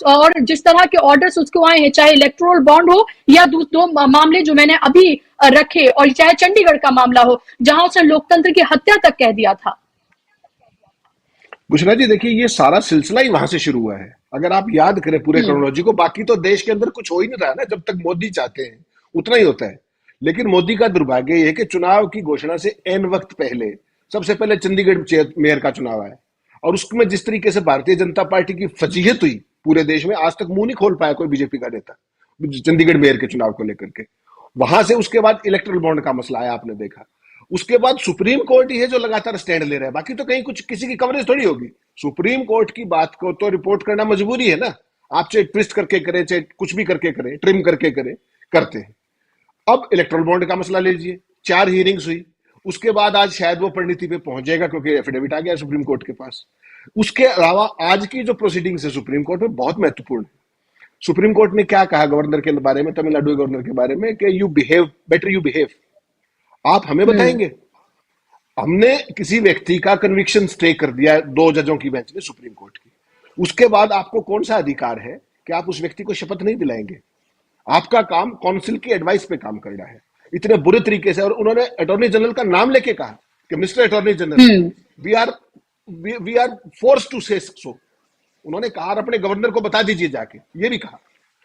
और जिस तरह के ऑर्डर्स उसको आए हैं, चाहे इलेक्टोरल बॉन्ड हो या दो मामले जो मैंने अभी रखे, और चाहे चंडीगढ़ का मामला हो जहां उसने लोकतंत्र की हत्या तक कह दिया था। बुशरा जी, देखिए ये सारा सिलसिला ही वहां से शुरू हुआ है। अगर आप याद करें पूरे क्रोनोलॉजी को, बाकी तो देश के अंदर कुछ हो ही नहीं रहा ना, जब तक मोदी चाहते हैं उतना ही होता है। लेकिन मोदी का दुर्भाग्य यह है कि चुनाव की घोषणा से एन वक्त पहले सबसे पहले चंडीगढ़ मेयर का चुनाव आया, और उसमें जिस तरीके से भारतीय जनता पार्टी की फजीहत हुई पूरे देश में, आज तक मुंह नहीं खोल पाया कोई बीजेपी का नेता चंडीगढ़ मेयर के चुनाव को लेकर के। वहां से उसके बाद इलेक्ट्रल बॉन्ड का मसला आया, आपने देखा। उसके बाद सुप्रीम कोर्ट ही है जो लगातार स्टैंड ले रहा है, बाकी तो कहीं कुछ किसी की कवरेज थोड़ी होगी। सुप्रीम कोर्ट की बात को तो रिपोर्ट करना मजबूरी है ना, आप चाहे ट्विस्ट करके करें, चाहे कुछ भी करके करें, ट्रिम करके करें, करते हैं। अब इलेक्ट्रल बॉन्ड का मसला ले लीजिए, 4 हियरिंग्स हुई, उसके बाद आज शायद वो परिणति पे पहुंच जाएगा क्योंकि एफिडेविट आ गया सुप्रीम कोर्ट के पास। उसके अलावा आज की जो प्रोसीडिंग्स है सुप्रीम कोर्ट में बहुत महत्वपूर्ण है। सुप्रीम कोर्ट ने क्या कहा गवर्नर के बारे में, तमिलनाडु गवर्नर के बारे में, कि you behave better, you behave. आप हमें बताएंगे, हमने किसी व्यक्ति का कन्विक्शन स्टे कर दिया 2 जजों की बेंच ने सुप्रीम कोर्ट की, उसके बाद आपको कौन सा अधिकार है कि आप उस व्यक्ति को शपथ नहीं दिलाएंगे? आपका काम काउंसिल की एडवाइस पे काम करना है, इतने बुरे तरीके से। और उन्होंने अटॉर्नी जनरल का नाम लेके कहा कि mister attorney general, we are force to say so. उन्होंने कहा, अपने गवर्नर को बता दीजिए जाके, ये भी कहा।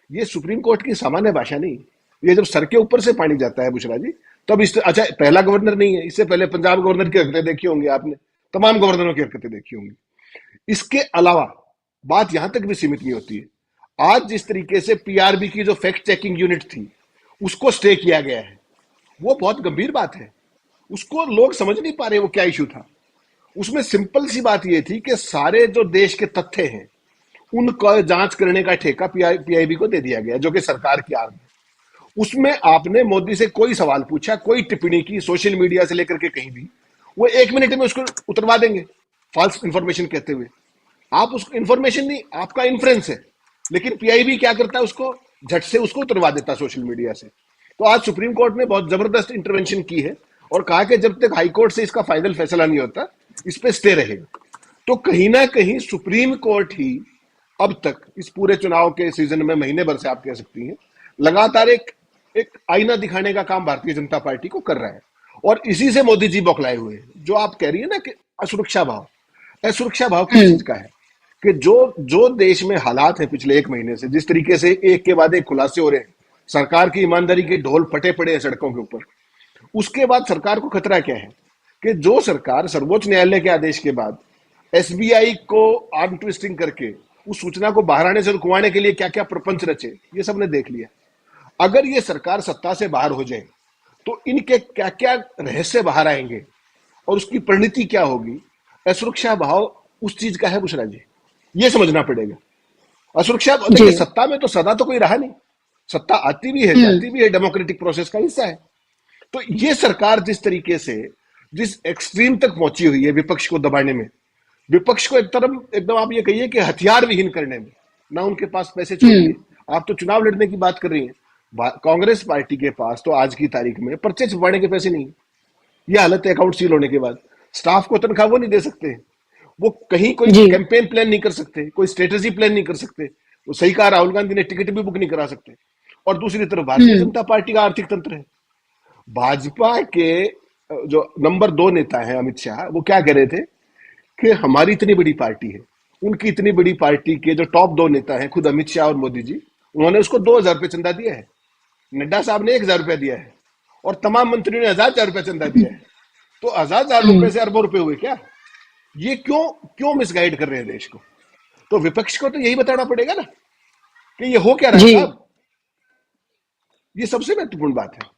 ये सुप्रीम कोर्ट की सामान्य भाषा नहीं, ये जब सर के ऊपर से पानी जाता है बुशरा जी, तब इस अच्छा पहला गवर्नर नहीं है, इससे पहले पंजाब गवर्नर की हरकतें देखी होंगी आपने, तमाम गवर्नरों की हरकतें देखी होंगी। इसके अलावा बात यहां तक भी सीमित नहीं होती है। आज जिस तरीके से पीआरबी की जो फैक्ट चेकिंग यूनिट थी उसको स्टे किया गया है, वो बहुत गंभीर बात है। उसको लोग समझ नहीं पा रहे वो क्या इशू था। उसमें सिंपल सी बात ये थी कि सारे जो देश के तथ्य हैं उनको जांच करने का ठेका पीआईबी को दे दिया गया, जो कि सरकार की आर्म है। उसमें आपने मोदी से कोई सवाल पूछा, कोई टिप्पणी की, सोशल मीडिया से लेकर के कहीं भी, वो 1 मिनट में उसको उतरवा देंगे फॉल्स इंफॉर्मेशन कहते हुए। आप उसको इंफॉर्मेशन नहीं, आपका इन्फ्रेंस है, लेकिन पीआईबी क्या करता है, उसको झट से उसको उतरवा देता सोशल मीडिया से। तो आज सुप्रीम कोर्ट ने बहुत जबरदस्त इंटरवेंशन की है और कहा कि जब तक हाई कोर्ट से इसका फाइनल फैसला नहीं होता इस पे स्टे रहेगा। तो कहीं ना कहीं सुप्रीम कोर्ट ही अब तक इस पूरे चुनाव के सीजन में, महीने भर से आप कह सकती हैं, लगातार एक आईना दिखाने का काम भारतीय जनता पार्टी को कर रहा है। और इसी से मोदी जी बौखलाए हुए हैं। जो आप कह रही है ना कि असुरक्षा भाव, असुरक्षा भाव किस चीज का है कि जो देश में हालात है पिछले 1 महीने से, जिस तरीके से एक के बाद एक खुलासे हो रहे हैं, सरकार की ईमानदारी के ढोल फटे पड़े हैं सड़कों के ऊपर, उसके बाद सरकार को खतरा क्या है कि जो सरकार सर्वोच्च न्यायालय के आदेश के बाद एसबीआई को आर्म ट्विस्टिंग करके उस सूचना को बाहर आने से रुकवाने के लिए क्या क्या प्रपंच रचे, ये सबने देख लिया। अगर ये सरकार सत्ता से बाहर हो जाए तो इनके क्या क्या रहस्य बाहर आएंगे और उसकी परिणति क्या होगी, असुरक्षा भाव उस चीज का है बुशरा जी, ये समझना पड़ेगा। असुरक्षा देखिए, जी। सत्ता में तो सदा तो कोई रहा नहीं, सत्ता आती भी है हम्म। जाती भी है, डेमोक्रेटिक प्रोसेस का हिस्सा है। तो ये सरकार जिस तरीके से जिस एक्सट्रीम तक पहुंची हुई है विपक्ष को दबाने में, विपक्ष को एक तरफ एकदम आप ये कहिए कि हथियार विहीन करने में, ना उनके पास पैसे हम्म। छोड़िए, आप तो चुनाव लड़ने की बात कर रही हैं, कांग्रेस पार्टी के पास तो आज की तारीख में पर्चे छुपाने के पैसे नहीं है। ये हालत है अकाउंट सील होने के बाद। स्टाफ को तनख्वाह वो नहीं दे सकते, वो कहीं कोई जी। कैंपेन प्लान नहीं कर सकते, कोई स्ट्रेटेजी प्लान नहीं कर सकते। वो सही कहा राहुल गांधी ने, टिकट भी बुक नहीं करा सकते। और दूसरी तरफ भारतीय हम्म। जनता पार्टी का आर्थिक तंत्र है। भाजपा के जो नंबर 2 नेता हैं अमित शाह, वो क्या कह रहे थे कि हमारी इतनी बड़ी पार्टी है, उनकी इतनी बड़ी पार्टी के जो टॉप 2 नेता हैं, खुद अमित शाह और मोदी जी, उन्होंने उसको 2,000 रुपये चंदा दिया है। नड्डा साहब ने 1,000 रुपया दिया है और तमाम मंत्रियों ने 1,000 रुपया चंदा दिया है। तो 1,000 रुपए हम्म। से अरबों रुपए हुए क्या? ये क्यों क्यों मिसगाइड कर रहे हैं देश को? तो विपक्ष को तो यही बताना पड़ेगा ना कि ये हो क्या रहा है जी। साहब। ये सबसे महत्वपूर्ण बात है।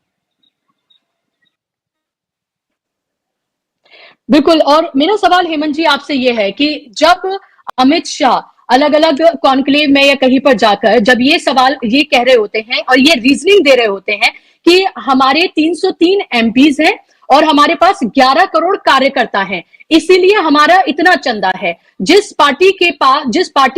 बिल्कुल। और मेरा सवाल हेमंत जी आपसे ये है कि जब अमित शाह अलग अलग कॉन्क्लेव में या कहीं पर जाकर जब ये सवाल ये कह रहे होते हैं और ये रीजनिंग दे रहे होते हैं कि हमारे 303 एमपीज हैं और हमारे पास 11 करोड़ कार्यकर्ता हैं, इसीलिए हमारा इतना चंदा है। जिस पार्टी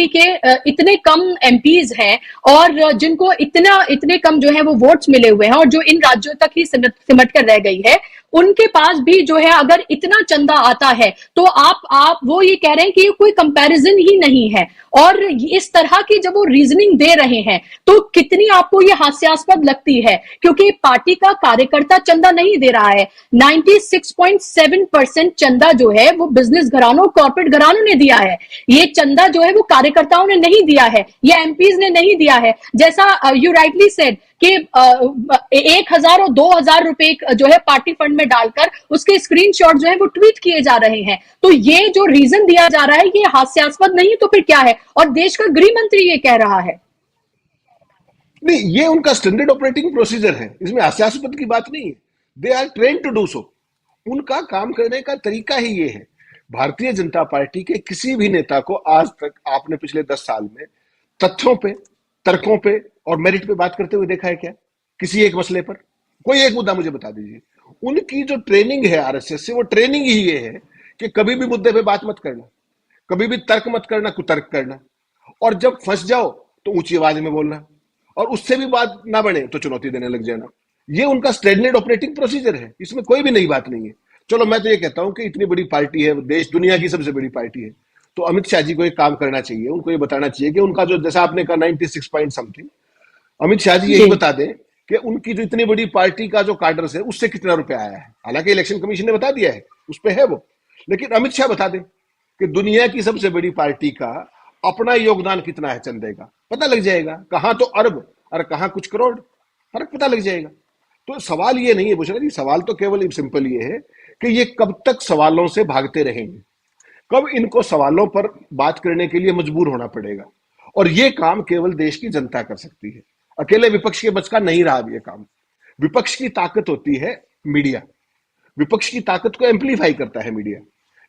के इतने कम एमपीज हैं और जिनको इतने कम जो है वो वोट्स मिले हुए हैं और जो इन राज्यों तक ही सिमट कर रह गई है, उनके पास भी जो है अगर इतना चंदा आता है तो आप वो ये कह रहे हैं कि ये कोई कंपैरिजन ही नहीं है। और इस तरह की जब वो रीजनिंग दे रहे हैं तो कितनी आपको ये हास्यास्पद लगती है, क्योंकि पार्टी का कार्यकर्ता चंदा नहीं दे रहा है। 96.7% चंदा जो है वो बिजनेस घरानों, कॉर्पोरेट घरानों ने दिया है। ये चंदा जो है वो कार्यकर्ताओं ने नहीं दिया है, ये एमपीज ने नहीं दिया है। जैसा यू राइटली सेड कि 1,000 और 2,000 रुपए जो है पार्टी फंड में डालकर उसके स्क्रीनशॉट जो है वो ट्वीट किए जा रहे हैं। तो ये जो रीजन दिया जा रहा है ये हास्यास्पद नहीं तो फिर क्या है? और देश का गृह मंत्री ये कह रहा है। नहीं, ये उनका स्टैंडर्ड ऑपरेटिंग प्रोसीजर है, इसमें हास्यास्पद की बात नहीं है। They are train to do so. उनका काम करने का तरीका ही ये है। भारतीय जनता पार्टी के किसी भी नेता को आज तक आपने पिछले 10 साल में तथ्यों पे, तर्कों पे और मेरिट पे बात करते हुए देखा है क्या? किसी एक मसले पर कोई एक मुद्दा मुझे बता दीजिए। उनकी जो ट्रेनिंग है आरएसएस से, वो ट्रेनिंग ही ये है कि कभी भी मुद्दे पे बात मत करना, कभी भी तर्क मत करना, कुतर्क करना, और जब फंस जाओ तो ऊंची आवाज में बोलना, और उससे भी बात ना बने तो चुनौती देने लग जाना। ये उनका स्टैंडर्ड ऑपरेटिंग प्रोसीजर है, इसमें कोई भी नई बात नहीं है। चलो मैं तो ये कहता हूं कि इतनी बड़ी पार्टी है, देश दुनिया की सबसे बड़ी पार्टी है, तो अमित शाह जी को एक काम करना चाहिए, उनको ये बताना चाहिए कि उनका जो, जैसा आपने कहा 96 पॉइंट समथिंग, अमित शाह जी यही जी। बता दें कि उनकी जो इतनी बड़ी पार्टी का जो कार्डर्स है उससे कितना रुपया आया है। हालांकि इलेक्शन कमीशन ने बता दिया है, उस पर है वो, लेकिन अमित शाह बता दें कि दुनिया की सबसे बड़ी पार्टी का अपना योगदान कितना है चंदे का, पता लग जाएगा। कहां तो अरब और कहां कुछ करोड़, फर्क पता लग जाएगा। तो सवाल ये नहीं है बुशरा जी, सवाल तो केवल सिंपल ये है कि ये कब तक सवालों से भागते रहेंगे, कब इनको सवालों पर बात करने के लिए मजबूर होना पड़ेगा। और ये काम केवल देश की जनता कर सकती है, अकेले विपक्ष के बस का नहीं रहा अब ये काम। विपक्ष की ताकत होती है मीडिया, विपक्ष की ताकत को एम्पलीफाई करता है मीडिया।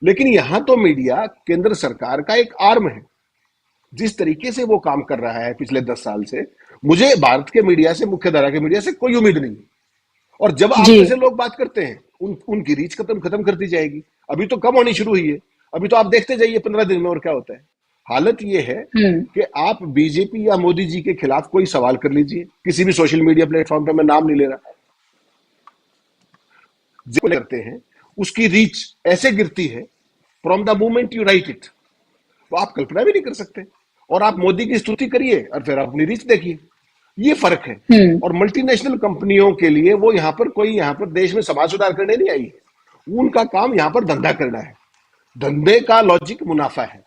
लेकिन यहां तो मीडिया केंद्र सरकार का एक आर्म है। जिस तरीके से वो काम कर रहा है पिछले 10 साल से, मुझे भारत के मीडिया से, मुख्य धारा के मीडिया से कोई उम्मीद नहीं। और जब आप जी। जैसे लोग बात करते हैं, उनकी रीच खत्म कर दी जाएगी। अभी तो कम होनी शुरू हुई है, अभी तो आप देखते जाइए 15 दिन में और क्या होता है। हालत ये है कि आप बीजेपी या मोदी जी के खिलाफ कोई सवाल कर लीजिए किसी भी सोशल मीडिया प्लेटफॉर्म पे, मैं नाम नहीं ले रहा, जो करते हैं उसकी रीच ऐसे गिरती है from the moment you right it, वो आप कल्पना भी नहीं कर सकते। और आप मोदी की स्तुति करिए और फिर अपनी रीच देखिए, ये फर्क है। और मल्टीनेशनल कंपनियों के लिए वो यहाँ पर देश में समाज सुधार करने नहीं आई है, उनका काम यहाँ पर धंधा करना है। धंधे का लॉजिक मुनाफा है,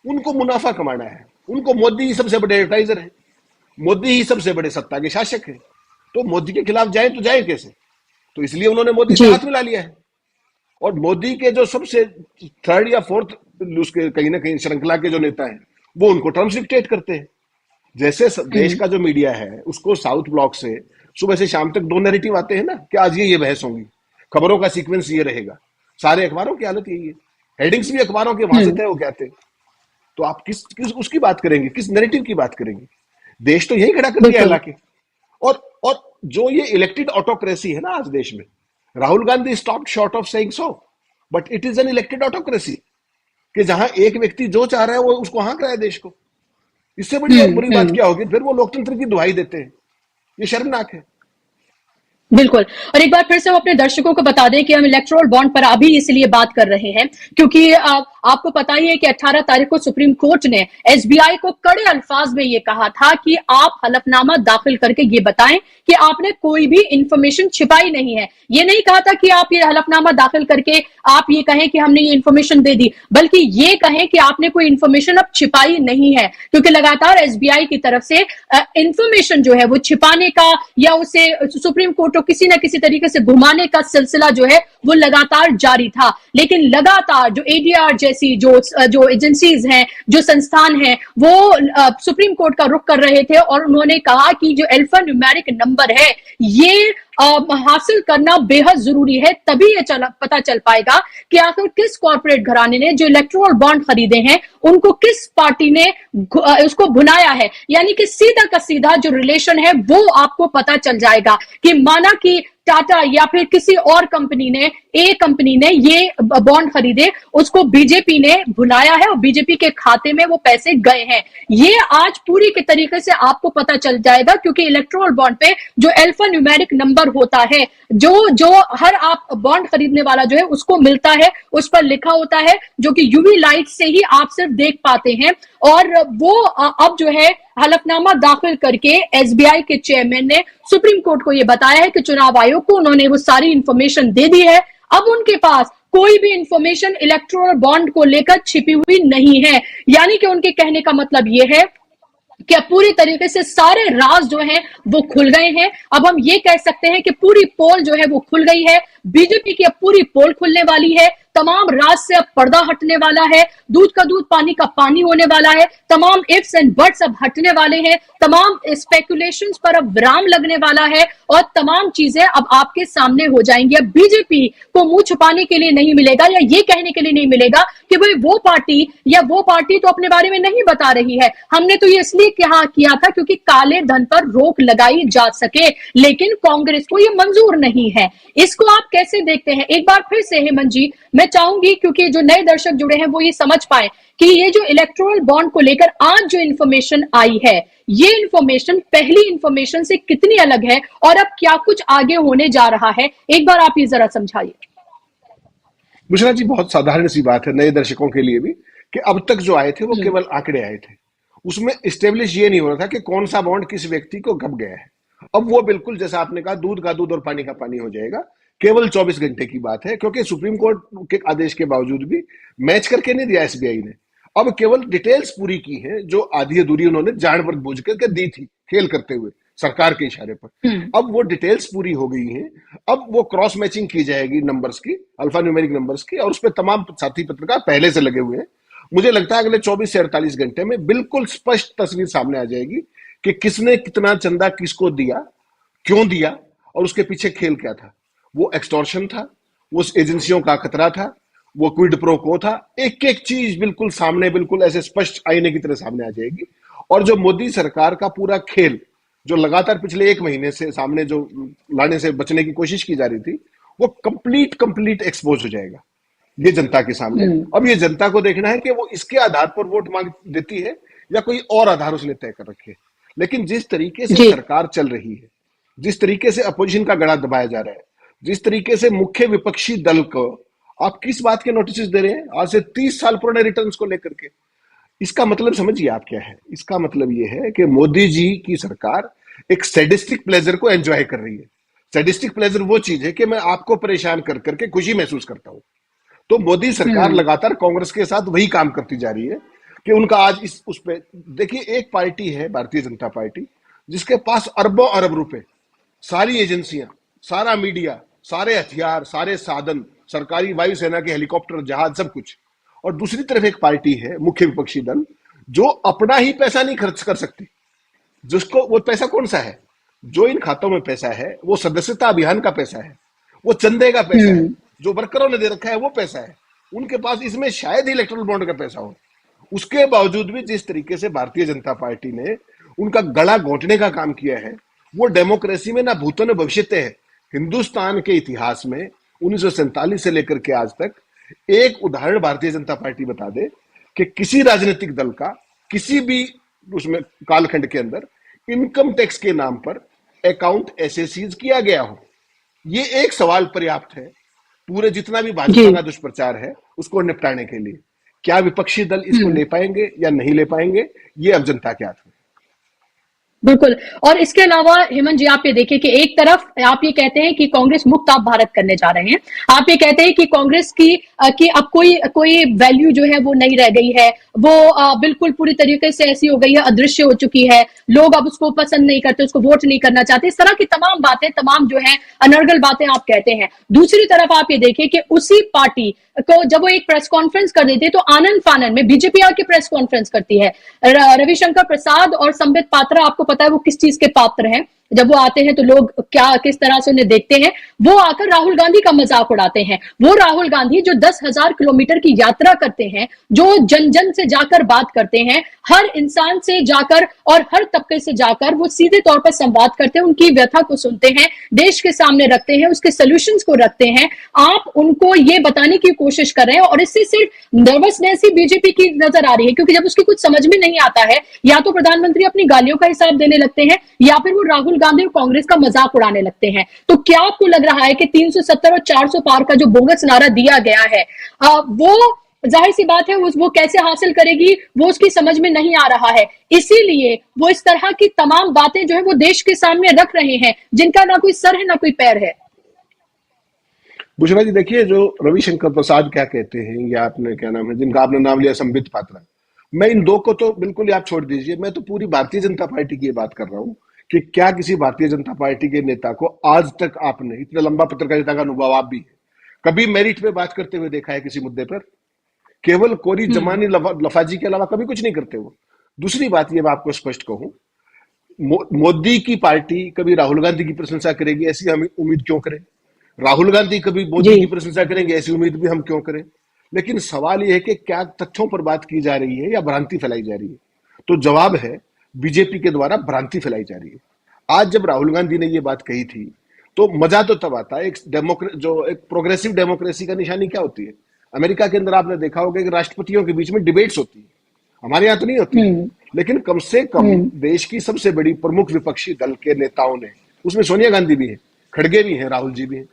उनको मुनाफा कमाना है। उनको मोदी ही सबसे बड़े एडवर्टाइजर है, मोदी ही सबसे बड़े सत्ता के शासक है। तो मोदी के खिलाफ जाए तो जाए कैसे? तो इसलिए उन्होंने मोदी से हाथ मिला लिया है। और मोदी के जो सबसे थर्ड या फोर्थ उसके कहीं ना कहीं श्रृंखला के जो नेता हैं, वो उनको टर्म्स डिक्टेट करते हैं। जैसे देश का जो मीडिया है उसको साउथ ब्लॉक से सुबह से शाम तक दो नैरेटिव आते हैं ना कि आज ये बहस होगी, खबरों का सीक्वेंस ये रहेगा। सारे अखबारों की हालत यही है, हेडिंग्स भी अखबारों के वहां से तय हो गए थे। तो आप किस उसकी बात करेंगे, किस नैरेटिव की बात करेंगे? देश तो यही खड़ा कर दिया हिला के। और जो ये इलेक्टेड ऑटोक्रेसी है ना आज देश में, Rahul Gandhi stop short of saying so, but it is an elected autocracy कि जहां एक व्यक्ति जो चाह रहा है वो उसको हाँक रहा है देश को। इससे बड़ी और बुरी बात क्या होगी? फिर वो लोकतंत्र की दुहाई देते हैं, ये शर्मनाक है। बिल्कुल। और एक बार फिर से वो अपने दर्शकों को बता दें कि हम इलेक्टोरल बॉन्ड पर अभी इसलिए बात कर रहे हैं क्योंकि आपको पता ही है कि 18 तारीख को सुप्रीम कोर्ट ने एसबीआई को कड़े अल्फाज में ये कहा था कि आप हलफनामा दाखिल करके ये बताएं कि आपने कोई भी इंफॉर्मेशन छिपाई नहीं है। ये नहीं कहा था कि आप ये हलफनामा दाखिल करके आप ये कहें कि हमने ये इंफॉर्मेशन दे दी, बल्कि ये कहें कि आपने कोई इंफॉर्मेशन अब छिपाई नहीं है, क्योंकि लगातार एसबीआई की तरफ से इंफॉर्मेशन जो है वो छिपाने का या उसे सुप्रीम कोर्ट को किसी ना किसी तरीके से घुमाने का सिलसिला जो है वो लगातार जारी था। लेकिन लगातार जो एडीआर जैसी जो एजेंसीज हैं, जो संस्थान हैं, वो सुप्रीम कोर्ट का रुख कर रहे थे और उन्होंने कहा कि जो अल्फा न्यूमेरिक नंबर है ये हासिल करना बेहद जरूरी है, तभी ये पता चल पाएगा कि आखिर किस कॉर्पोरेट घराने ने जो इलेक्टोरल बॉन्ड खरीदे हैं उनको किस पार्टी ने उसको भुनाया है। यानी कि सीधा का सीधा जो रिलेशन है वो आपको पता चल जाएगा कि माना कि टाटा या फिर किसी और कंपनी ने, ए कंपनी ने ये बॉन्ड खरीदे, उसको बीजेपी ने भुनाया है और बीजेपी के खाते में वो पैसे गए हैं। ये आज पूरी के तरीके से आपको पता चल जाएगा क्योंकि इलेक्टोरल बॉन्ड पे जो अल्फा न्यूमेरिक नंबर होता है, जो हर आप बॉन्ड खरीदने वाला जो है उसको मिलता है, उस पर लिखा होता है, जो कि यूवी लाइट से ही आप सिर्फ देख पाते हैं। और वो अब जो है हलफनामा दाखिल करके एसबीआई के चेयरमैन ने सुप्रीम कोर्ट को यह बताया है कि चुनाव आयोग को उन्होंने वो सारी इंफॉर्मेशन दे दी है। अब उनके पास कोई भी इंफॉर्मेशन इलेक्टोरल बॉन्ड को लेकर छिपी हुई नहीं है। यानी कि उनके कहने का मतलब यह है कि पूरी तरीके से सारे राज जो हैं वो खुल गए हैं। अब हम ये कह सकते हैं कि पूरी पोल जो है वो खुल गई है। बीजेपी की अब पूरी पोल खुलने वाली है। तमाम राज से अब पर्दा हटने वाला है। दूध का दूध, पानी का पानी होने वाला है। तमाम इफ्स एंड बट्स अब हटने वाले हैं। तमाम स्पेकुलेशंस पर अब विराम लगने वाला है और तमाम चीजें अब आपके सामने हो जाएंगी। अब बीजेपी को मुंह छुपाने के लिए नहीं मिलेगा या ये कहने के लिए नहीं मिलेगा कि भाई वो पार्टी तो अपने बारे में नहीं बता रही है। हमने तो ये इसलिए किया था क्योंकि काले धन पर रोक लगाई जा सके, लेकिन कांग्रेस को ये मंजूर नहीं है। इसको आप कैसे देखते हैं? एक बार फिर से हेमंत जी मैं चाहूंगी, क्योंकि जो नए दर्शक जुड़े हैं वो ये समझ पाए कि ये जो इलेक्टोरल बॉन्ड को लेकर आज जो इंफॉर्मेशन आई है, ये इंफॉर्मेशन पहली इंफॉर्मेशन से कितनी अलग है और अब क्या कुछ आगे होने जा रहा है, एक बार आप ये जरा समझाइए। बुशरा जी, बहुत साधारण सी बात है नए दर्शकों के लिए भी कि अब तक जो आए थे वो केवल आंकड़े आए थे। उसमें स्टेब्लिश ये नहीं हो रहा था कि कौन सा बॉन्ड किस व्यक्ति को कब गया है। अब वो बिल्कुल जैसा आपने कहा, दूध का दूध और पानी का पानी हो जाएगा। केवल 24 घंटे की बात है, क्योंकि सुप्रीम कोर्ट के आदेश के बावजूद भी मैच करके नहीं दिया एसबीआई ने। अब केवल डिटेल्स पूरी की है जो आधी अधूरी उन्होंने जान पर बूझ करके दी थी, खेल करते हुए सरकार के इशारे पर। अब वो डिटेल्स पूरी हो गई हैं। अब वो क्रॉस मैचिंग की जाएगी नंबर्स की, अल्फा न्यूमेरिक नंबर्स की, और उस पर तमाम साथी पत्रकार पहले से लगे हुए हैं। मुझे लगता है अगले 24 से 48 घंटे में बिल्कुल स्पष्ट तस्वीर सामने आ जाएगी कि किसने कितना चंदा किसको दिया, क्यों दिया और उसके पीछे खेल क्या था। वो एक्सटॉर्शन था, वो एजेंसियों का खतरा था, वो क्विड प्रो को था। एक एक चीज बिल्कुल सामने, बिल्कुल ऐसे स्पष्ट आईने की तरह सामने आ जाएगी। और जो मोदी सरकार का पूरा खेल जो लगातार पिछले 1 महीने से सामने जो लाने से बचने की कोशिश की जा रही थी, वो कंप्लीट एक्सपोज हो जाएगा ये जनता के सामने। अब ये जनता को देखना है कि वो इसके आधार पर वोट मांग देती है या कोई और आधार उसने तय कर रखे। लेकिन जिस तरीके से सरकार चल रही है, जिस तरीके से अपोजिशन का गड़ा दबाया जा रहा है, जिस तरीके से मुख्य विपक्षी दल को आप किस बात के नोटिस दे रहे हैं आज से 30 साल पुराने रिटर्न्स को लेकर के, इसका मतलब समझिए आप क्या है। इसका मतलब यह है कि मोदी जी की सरकार एक सैडिस्टिक प्लेजर को एंजॉय कर रही है। सैडिस्टिक प्लेजर वो चीज है कि मैं आपको परेशान कर करके खुशी महसूस करता हूं। तो मोदी सरकार लगातार कांग्रेस के साथ वही काम करती जा रही है कि उनका आज उस पे देखिए, एक पार्टी है भारतीय जनता पार्टी जिसके पास अरबों अरब रुपए, सारी एजेंसियां, सारा मीडिया, सारे हथियार, सारे साधन, सरकारी वायुसेना के हेलीकॉप्टर, जहाज, सब कुछ। और दूसरी तरफ एक पार्टी है मुख्य विपक्षी दल जो अपना ही पैसा नहीं खर्च कर सकती, जिसको वो पैसा कौन सा है, जो इन खातों में पैसा है वो सदस्यता अभियान का पैसा है, वो चंदे का पैसा है, जो वर्करों ने दे रखा है वो पैसा है। उनके पास इसमें शायद ही इलेक्टोरल बॉन्ड का पैसा हो। उसके बावजूद भी जिस तरीके से भारतीय जनता पार्टी ने उनका गला घोंटने का काम किया है, वो डेमोक्रेसी में ना भूतो न भविष्यते है। हिंदुस्तान के इतिहास में 1947 से लेकर के आज तक एक उदाहरण भारतीय जनता पार्टी बता दे कि किसी राजनीतिक दल का किसी भी उसमें कालखंड के अंदर इनकम टैक्स के नाम पर अकाउंट ऐसे सीज किया गया हो। ये एक सवाल पर्याप्त है पूरे जितना भी भाजपा का दुष्प्रचार है उसको निपटाने के लिए। क्या विपक्षी दल इसको ले पाएंगे या नहीं ले पाएंगे, ये अब जनता के हाथ में। बिल्कुल। और इसके अलावा हेमंत जी, आप ये देखिए कि एक तरफ आप ये कहते हैं कि कांग्रेस मुक्त आप भारत करने जा रहे हैं, आप ये कहते हैं कि कांग्रेस की कि अब कोई वैल्यू जो है वो नहीं रह गई है, वो बिल्कुल पूरी तरीके से ऐसी हो गई है, अदृश्य हो चुकी है, लोग अब उसको पसंद नहीं करते, उसको वोट नहीं करना चाहते, इस तरह की तमाम बातें, तमाम जो है अनर्गल बातें आप कहते हैं। दूसरी तरफ आप ये देखिए कि उसी पार्टी को जब वो एक प्रेस कॉन्फ्रेंस कर देती है तो आनंद फानन में बीजेपी आके प्रेस कॉन्फ्रेंस करती है। रविशंकर प्रसाद और संबित पात्रा, आपको पता है वो किस चीज के पात्र हैं, जब वो आते हैं तो लोग किस तरह से उन्हें देखते हैं, वो आकर राहुल गांधी का मजाक उड़ाते हैं। वो राहुल गांधी जो 10,000 किलोमीटर की यात्रा करते हैं, जो जन जन से जाकर बात करते हैं, हर इंसान से जाकर और हर तबके से जाकर वो सीधे तौर पर संवाद करते हैं, उनकी व्यथा को सुनते हैं, देश के सामने रखते हैं, उसके सोल्यूशंस को रखते हैं। आप उनको ये बताने की कोशिश कर रहे हैं और इससे सिर्फ नर्वसनेस ही बीजेपी की नजर आ रही है, क्योंकि जब उसकी कुछ समझ में नहीं आता है, या तो प्रधानमंत्री अपनी गालियों का हिसाब देने लगते हैं या फिर वो राहुल गांधी और कांग्रेस का मजाक उड़ाने लगते हैं। तो क्या आपको लग रहा है कि 370 और 400 पार का जो बोगस नारा दिया गया है, वो जाहिर सी बात है वो कैसे हासिल करेगी, वो उसकी समझ में नहीं आ रहा है, इसीलिए वो इस तरह की तमाम बातें जो है वो देश के सामने रख रहे हैं, जिनका ना कोई सर है ना कोई पैर है। बुशरा जी, देखिए जो रविशंकर प्रसाद क्या कहते हैं, या आपने क्या नाम है जिनका आपने नाम लिया संबित पात्रा, मैं इन दो को तो बिल्कुल ही आप छोड़ दीजिए, मैं तो पूरी भारतीय जनता पार्टी की बात कर रहा हूं कि क्या किसी भारतीय जनता पार्टी के नेता को आज तक आपने, इतना लंबा पत्रकारिता का अनुभव आप भी है, कभी मेरिट पे बात करते हुए देखा है किसी मुद्दे पर? केवल कोरी जमानी लफाजी के अलावा कभी कुछ नहीं करते वो। दूसरी बात ये मैं आपको स्पष्ट कहूं, मोदी की पार्टी कभी राहुल गांधी की प्रशंसा करेगी ऐसी हम उम्मीद क्यों करें? राहुल गांधी कभी मोदी की प्रशंसा करेंगे ऐसी उम्मीद भी हम क्यों करें? लेकिन सवाल यह है कि क्या तथ्यों पर बात की जा रही है या भ्रांति फैलाई जा रही है? तो जवाब है, बीजेपी के द्वारा भ्रांति फैलाई जा रही है। आज जब राहुल गांधी ने ये बात कही थी तो मजा तो तब आता है। एक प्रोग्रेसिव डेमोक्रेसी का निशानी क्या होती है? अमेरिका के अंदर आपने देखा होगा कि राष्ट्रपतियों के बीच में डिबेट्स होती है, हमारे यहाँ तो नहीं होती, लेकिन कम से कम देश की सबसे बड़ी प्रमुख विपक्षी दल के नेताओं ने, उसमें सोनिया गांधी भी है, खड़गे भी हैं, राहुल जी भी हैं,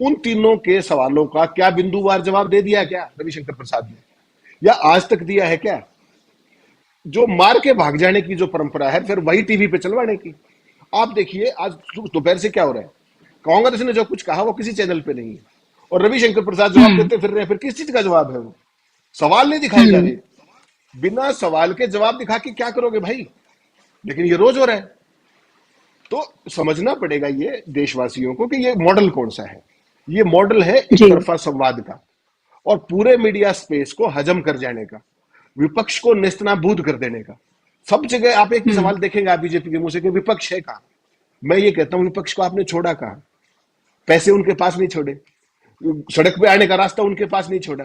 उन तीनों के सवालों का क्या बिंदुवार जवाब दे दिया क्या रविशंकर प्रसाद ने, या आज तक दिया है क्या? जो मार के भाग जाने की जो परंपरा है फिर वही टीवी पे चलवाने की। आप देखिए आज दोपहर से क्या हो रहा है, कांग्रेस ने जो कुछ कहा वो किसी चैनल पे नहीं है, और रविशंकर प्रसाद जवाब देते फिर रहे हैं। फिर किस चीज का जवाब है? वो सवाल नहीं दिखाए जा रहे, बिना सवाल के जवाब दिखा के क्या करोगे भाई? लेकिन ये रोज हो रहा है। तो समझना पड़ेगा ये देशवासियों को कि ये मॉडल कौन सा है। ये मॉडल है एक तरफा संवाद का और पूरे मीडिया स्पेस को हजम कर जाने का, विपक्ष को नेस्तनाबूद कर देने का। सब जगह आप एक ही सवाल देखेंगे आप बीजेपी के मुंह से कि विपक्ष है कहां? मैं ये कहता हूं विपक्ष को आपने छोड़ा कहां? पैसे उनके पास नहीं छोड़े, सड़क पे आने का रास्ता उनके पास नहीं छोड़ा,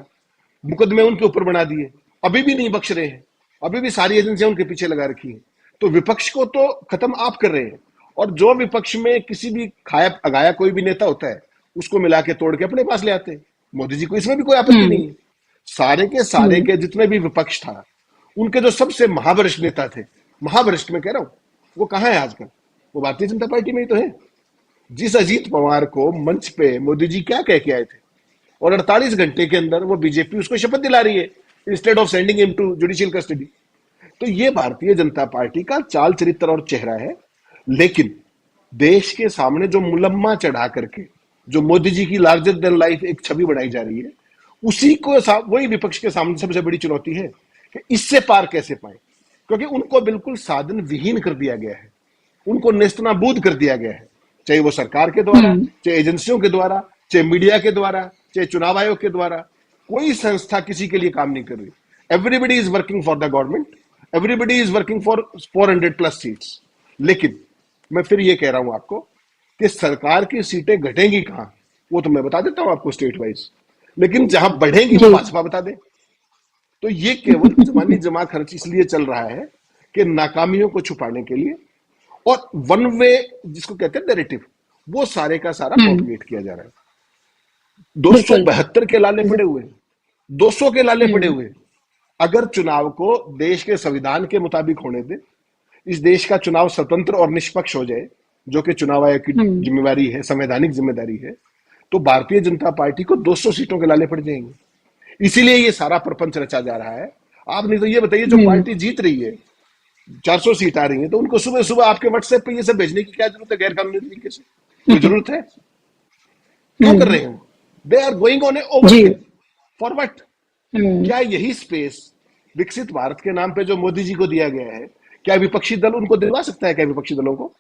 मुकदमे उनके ऊपर बना दिए, अभी भी नहीं बख्श रहे हैं, अभी भी सारी एजेंसियां उनके पीछे लगा रखी है। तो विपक्ष को तो खत्म आप कर रहे हैं, और जो विपक्ष में किसी भी खाया अगाया कोई भी नेता होता है उसको मिला के तोड़ के अपने पास ले आते हैं। मोदी जी को इसमें भी कोई आपत्ति नहीं है। सारे के जितने भी विपक्ष था, उनके जो सबसे महावरिष्ठ नेता थे, महावरिष्ठ में कह रहा हूं, वो कहां है आजकल? वो भारतीय जनता पार्टी में ही तो है। जिस अजीत पवार को मंच पे मोदी जी क्या कह के आए थे, और 48 घंटे के अंदर वो बीजेपी उसको शपथ दिला रही है instead of sending him to judicial custody. तो ये भारतीय जनता पार्टी का चाल चरित्र और चेहरा है। लेकिन देश के सामने जो मुलम्मा चढ़ा करके जो मोदी जी की लार्जर देन लाइफ एक छवि बनाई जा रही है, उसी को वही विपक्ष के सामने सबसे बड़ी चुनौती है कि इससे पार कैसे पाए, क्योंकि उनको बिल्कुल साधन विहीन कर दिया गया है, उनको नेस्तनाबूद कर दिया गया है, चाहे वो सरकार के द्वारा, चाहे एजेंसियों के द्वारा, चाहे मीडिया के द्वारा, चाहे चुनाव आयोग के द्वारा। कोई संस्था किसी के लिए काम नहीं कर रही। Everybody is working for the government, everybody is working for 400+ seats. लेकिन मैं फिर ये कह रहा हूं आपको कि सरकार की सीटें घटेंगी कहां, वो तो मैं बता देता हूं आपको स्टेट वाइज, लेकिन जहां बढ़ेंगी वो जी। भाजपा बता दे। तो ये केवल जमानी जमा खर्च इसलिए चल रहा है कि नाकामियों को छुपाने के लिए, और वन वे जिसको कहते हैं नैरेटिव, वो सारे का सारा प्रोपगेट किया जा रहा है। बिल्कुल। 272 के लाले पड़े हुए, 200 के लाले पड़े हुए। अगर चुनाव को देश के संविधान के मुताबिक होने दे, इस देश का चुनाव स्वतंत्र और निष्पक्ष हो जाए, जो कि चुनाव आयोग की जिम्मेवारी है, संवैधानिक जिम्मेदारी है, तो भारतीय जनता पार्टी को 200 सीटों के लाले पड़ जाएंगे। इसीलिए ये सारा प्रपंच रचा जा रहा है। आप नहीं तो ये बताइए, जो पार्टी जीत रही है, 400 सीट आ रही है, तो उनको सुबह सुबह आपके व्हाट्सएप पे ये सब भेजने की क्या जरूरत है गैर कानूनी तरीके से? कोई जरूरत है? क्यों कर रहे हैं? They are going on a over for what? क्या यही स्पेस विकसित भारत के नाम पे जो मोदी जी को दिया गया है, क्या विपक्षी दल उनको दिलवा सकता है? क्या विपक्षी दलों को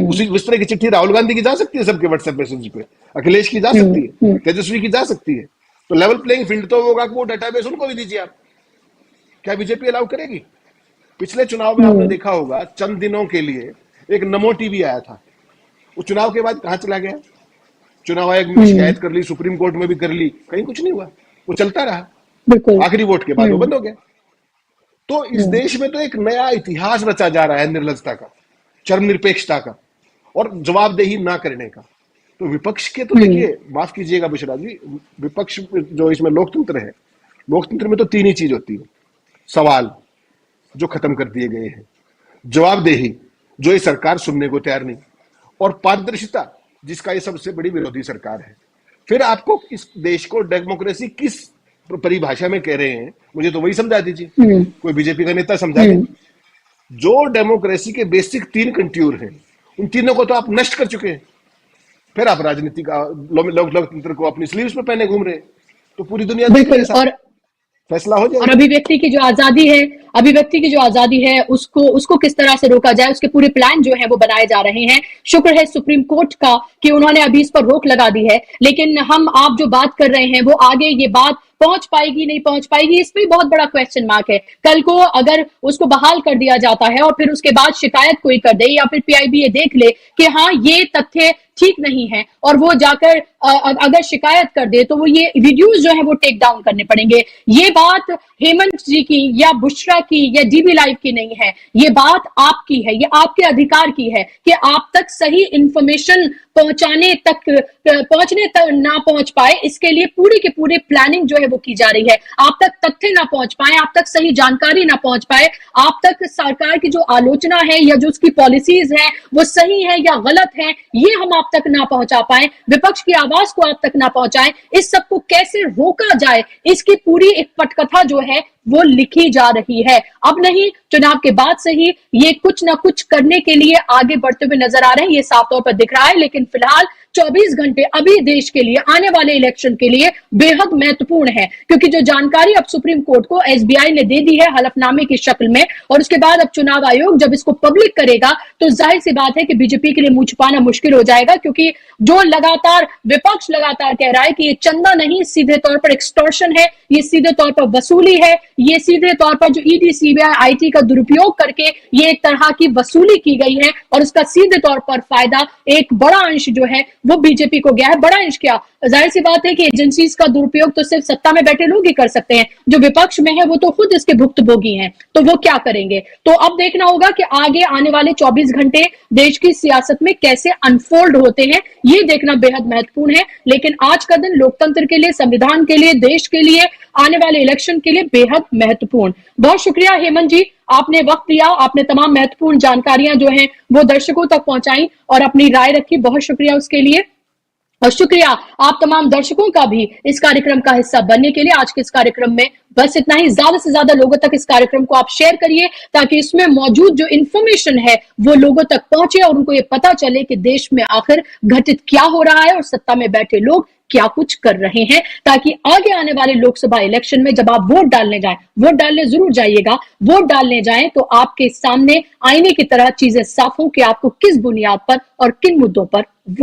उसी उस तरह की चिट्ठी राहुल गांधी की जा सकती है सबके व्हाट्सएप मैसेज पे, अखिलेश की जा सकती है, तेजस्वी की जा सकती है? तो लेवल प्लेइंग फील्ड तो होगा कि वो डेटाबेस उनको भी दीजिए आप। क्या बीजेपी अलाउ करेगी? पिछले चुनाव में आपने देखा होगा, चंद दिनों के लिए एक नमो टीवी आया था, वो चुनाव के बाद कहां चला गया? चुनाव आयोग में शिकायत कर ली, सुप्रीम कोर्ट में भी कर ली, कहीं कुछ नहीं हुआ, वो चलता रहा। आखिरी वोट के बाद वो बंद हो गया। तो इस देश में तो एक नया इतिहास रचा जा रहा है निर्लजता का, चरमनिरपेक्षता का और जवाबदेही ना करने का। तो विपक्ष के तो देखिए, माफ कीजिएगा बुशरा जी, विपक्ष जो इसमें लोकतंत्र है, लोकतंत्र में तो तीन ही चीज होती है: सवाल जो खत्म कर दिए गए हैं, जवाबदेही जो ये सरकार सुनने को तैयार नहीं, और पारदर्शिता जिसका ये सबसे बड़ी विरोधी सरकार है। फिर आपको इस देश को डेमोक्रेसी किस परिभाषा में कह रहे हैं, मुझे तो वही समझा दीजिए, कोई बीजेपी का नेता समझा दे। जो डेमोक्रेसी के बेसिक तीन कंट्यूर हैं, उन तीनों को तो आप नष्ट कर चुके हैं। फिर आप राजनीति का लोकतंत्र को अपनी स्लीव्स में पहने घूम रहे हैं। तो पूरी दुनिया बिल्कुल। और फैसला हो जाए। और अभिव्यक्ति की जो आजादी है, उसको किस तरह से रोका जाए, उसके पूरे प्लान जो है वो बनाए जा रहे हैं। शुक्र है सुप्रीम कोर्ट का कि उन्होंने अभी इस पर रोक लगा दी है, लेकिन आप जो बात कर रहे हैं वो आगे ये बात पहुंच पाएगी नहीं पहुंच पाएगी, इसमें बहुत बड़ा क्वेश्चन मार्क है। कल को अगर उसको बहाल कर दिया जाता है और फिर उसके बाद शिकायत कोई कर दे, या फिर पीआईबी ये देख ले कि हाँ ये तथ्य ठीक नहीं है, और वो जाकर अगर शिकायत कर दे, तो वो ये वीडियोस जो है वो टेक डाउन करने पड़ेंगे। ये बात हेमंत जी की या बुशरा की या डीबी लाइव की नहीं है, ये बात आपकी है, ये आपके अधिकार की है कि आप तक सही इंफॉर्मेशन पहुंचने तक ना पहुंच पाए, इसके लिए पूरी के पूरे प्लानिंग जो है वो की जा रही है। आप तक तथ्य ना पहुंच पाए, आप तक सही जानकारी ना पहुंच पाए, आप तक सरकार की जो आलोचना है या जो उसकी पॉलिसीज है वो सही है या गलत है, ये हम आप तक ना पहुंचा पाए, विपक्ष की आवाज को आप तक ना पहुंचाए, इस सब को कैसे रोका जाए, इसकी पूरी एक पटकथा जो है वो लिखी जा रही है। अब नहीं, चुनाव के बाद से ही ये कुछ ना कुछ करने के लिए आगे बढ़ते हुए नजर आ रहे हैं, ये साफ तौर पर दिख रहा है। लेकिन फिलहाल 24 घंटे अभी देश के लिए, आने वाले इलेक्शन के लिए बेहद महत्वपूर्ण है, क्योंकि जो जानकारी अब सुप्रीम कोर्ट को एसबीआई ने दे दी है हलफनामे की शक्ल में, और उसके बाद अब चुनाव आयोग जब इसको पब्लिक करेगा, तो जाहिर सी बात है कि बीजेपी के लिए मुंह छुपाना मुश्किल हो जाएगा, क्योंकि जो विपक्ष लगातार कह रहा है कि ये चंदा नहीं, सीधे तौर पर एक्सटॉर्शन है, ये सीधे तौर पर वसूली है, ये सीधे तौर पर जो ईडी सीबीआई आईटी का दुरुपयोग करके ये एक तरह की वसूली की गई है, और उसका सीधे तौर पर फायदा एक बड़ा अंश जो है वो बीजेपी को गया है। बड़ा अंश क्या, जाहिर सी बात है कि एजेंसीज का दुरुपयोग तो सिर्फ सत्ता में बैठे लोग ही कर सकते हैं, जो विपक्ष में है वो तो खुद इसके भुक्तभोगी हैं, तो वो क्या करेंगे। तो अब देखना होगा कि आगे आने वाले 24 घंटे देश की सियासत में कैसे अनफोल्ड होते हैं, ये देखना बेहद महत्वपूर्ण है। लेकिन आज का दिन लोकतंत्र के लिए, संविधान के लिए, देश के लिए, आने वाले इलेक्शन के लिए बेहद महत्वपूर्ण। बहुत शुक्रिया हेमंत जी, आपने वक्त दिया, आपने तमाम महत्वपूर्ण जानकारियां जो हैं वो दर्शकों तक पहुंचाई और अपनी राय रखी, बहुत शुक्रिया उसके लिए। और शुक्रिया आप तमाम दर्शकों का भी इस कार्यक्रम का हिस्सा बनने के लिए। आज के इस कार्यक्रम में बस इतना ही। ज्यादा से ज्यादा लोगों तक इस कार्यक्रम को आप शेयर करिए, ताकि इसमें मौजूद जो इंफॉर्मेशन है वो लोगों तक पहुंचे और उनको ये पता चले कि देश में आखिर घटित क्या हो रहा है और सत्ता में बैठे लोग क्या कुछ कर रहे हैं, ताकि आगे आने वाले लोकसभा इलेक्शन में जब आप वोट डालने जाएं, वोट डालने जरूर जाइएगा, वोट डालने जाएं तो आपके सामने आईने की तरह चीजें साफ हों कि आपको किस बुनियाद पर और किन मुद्दों पर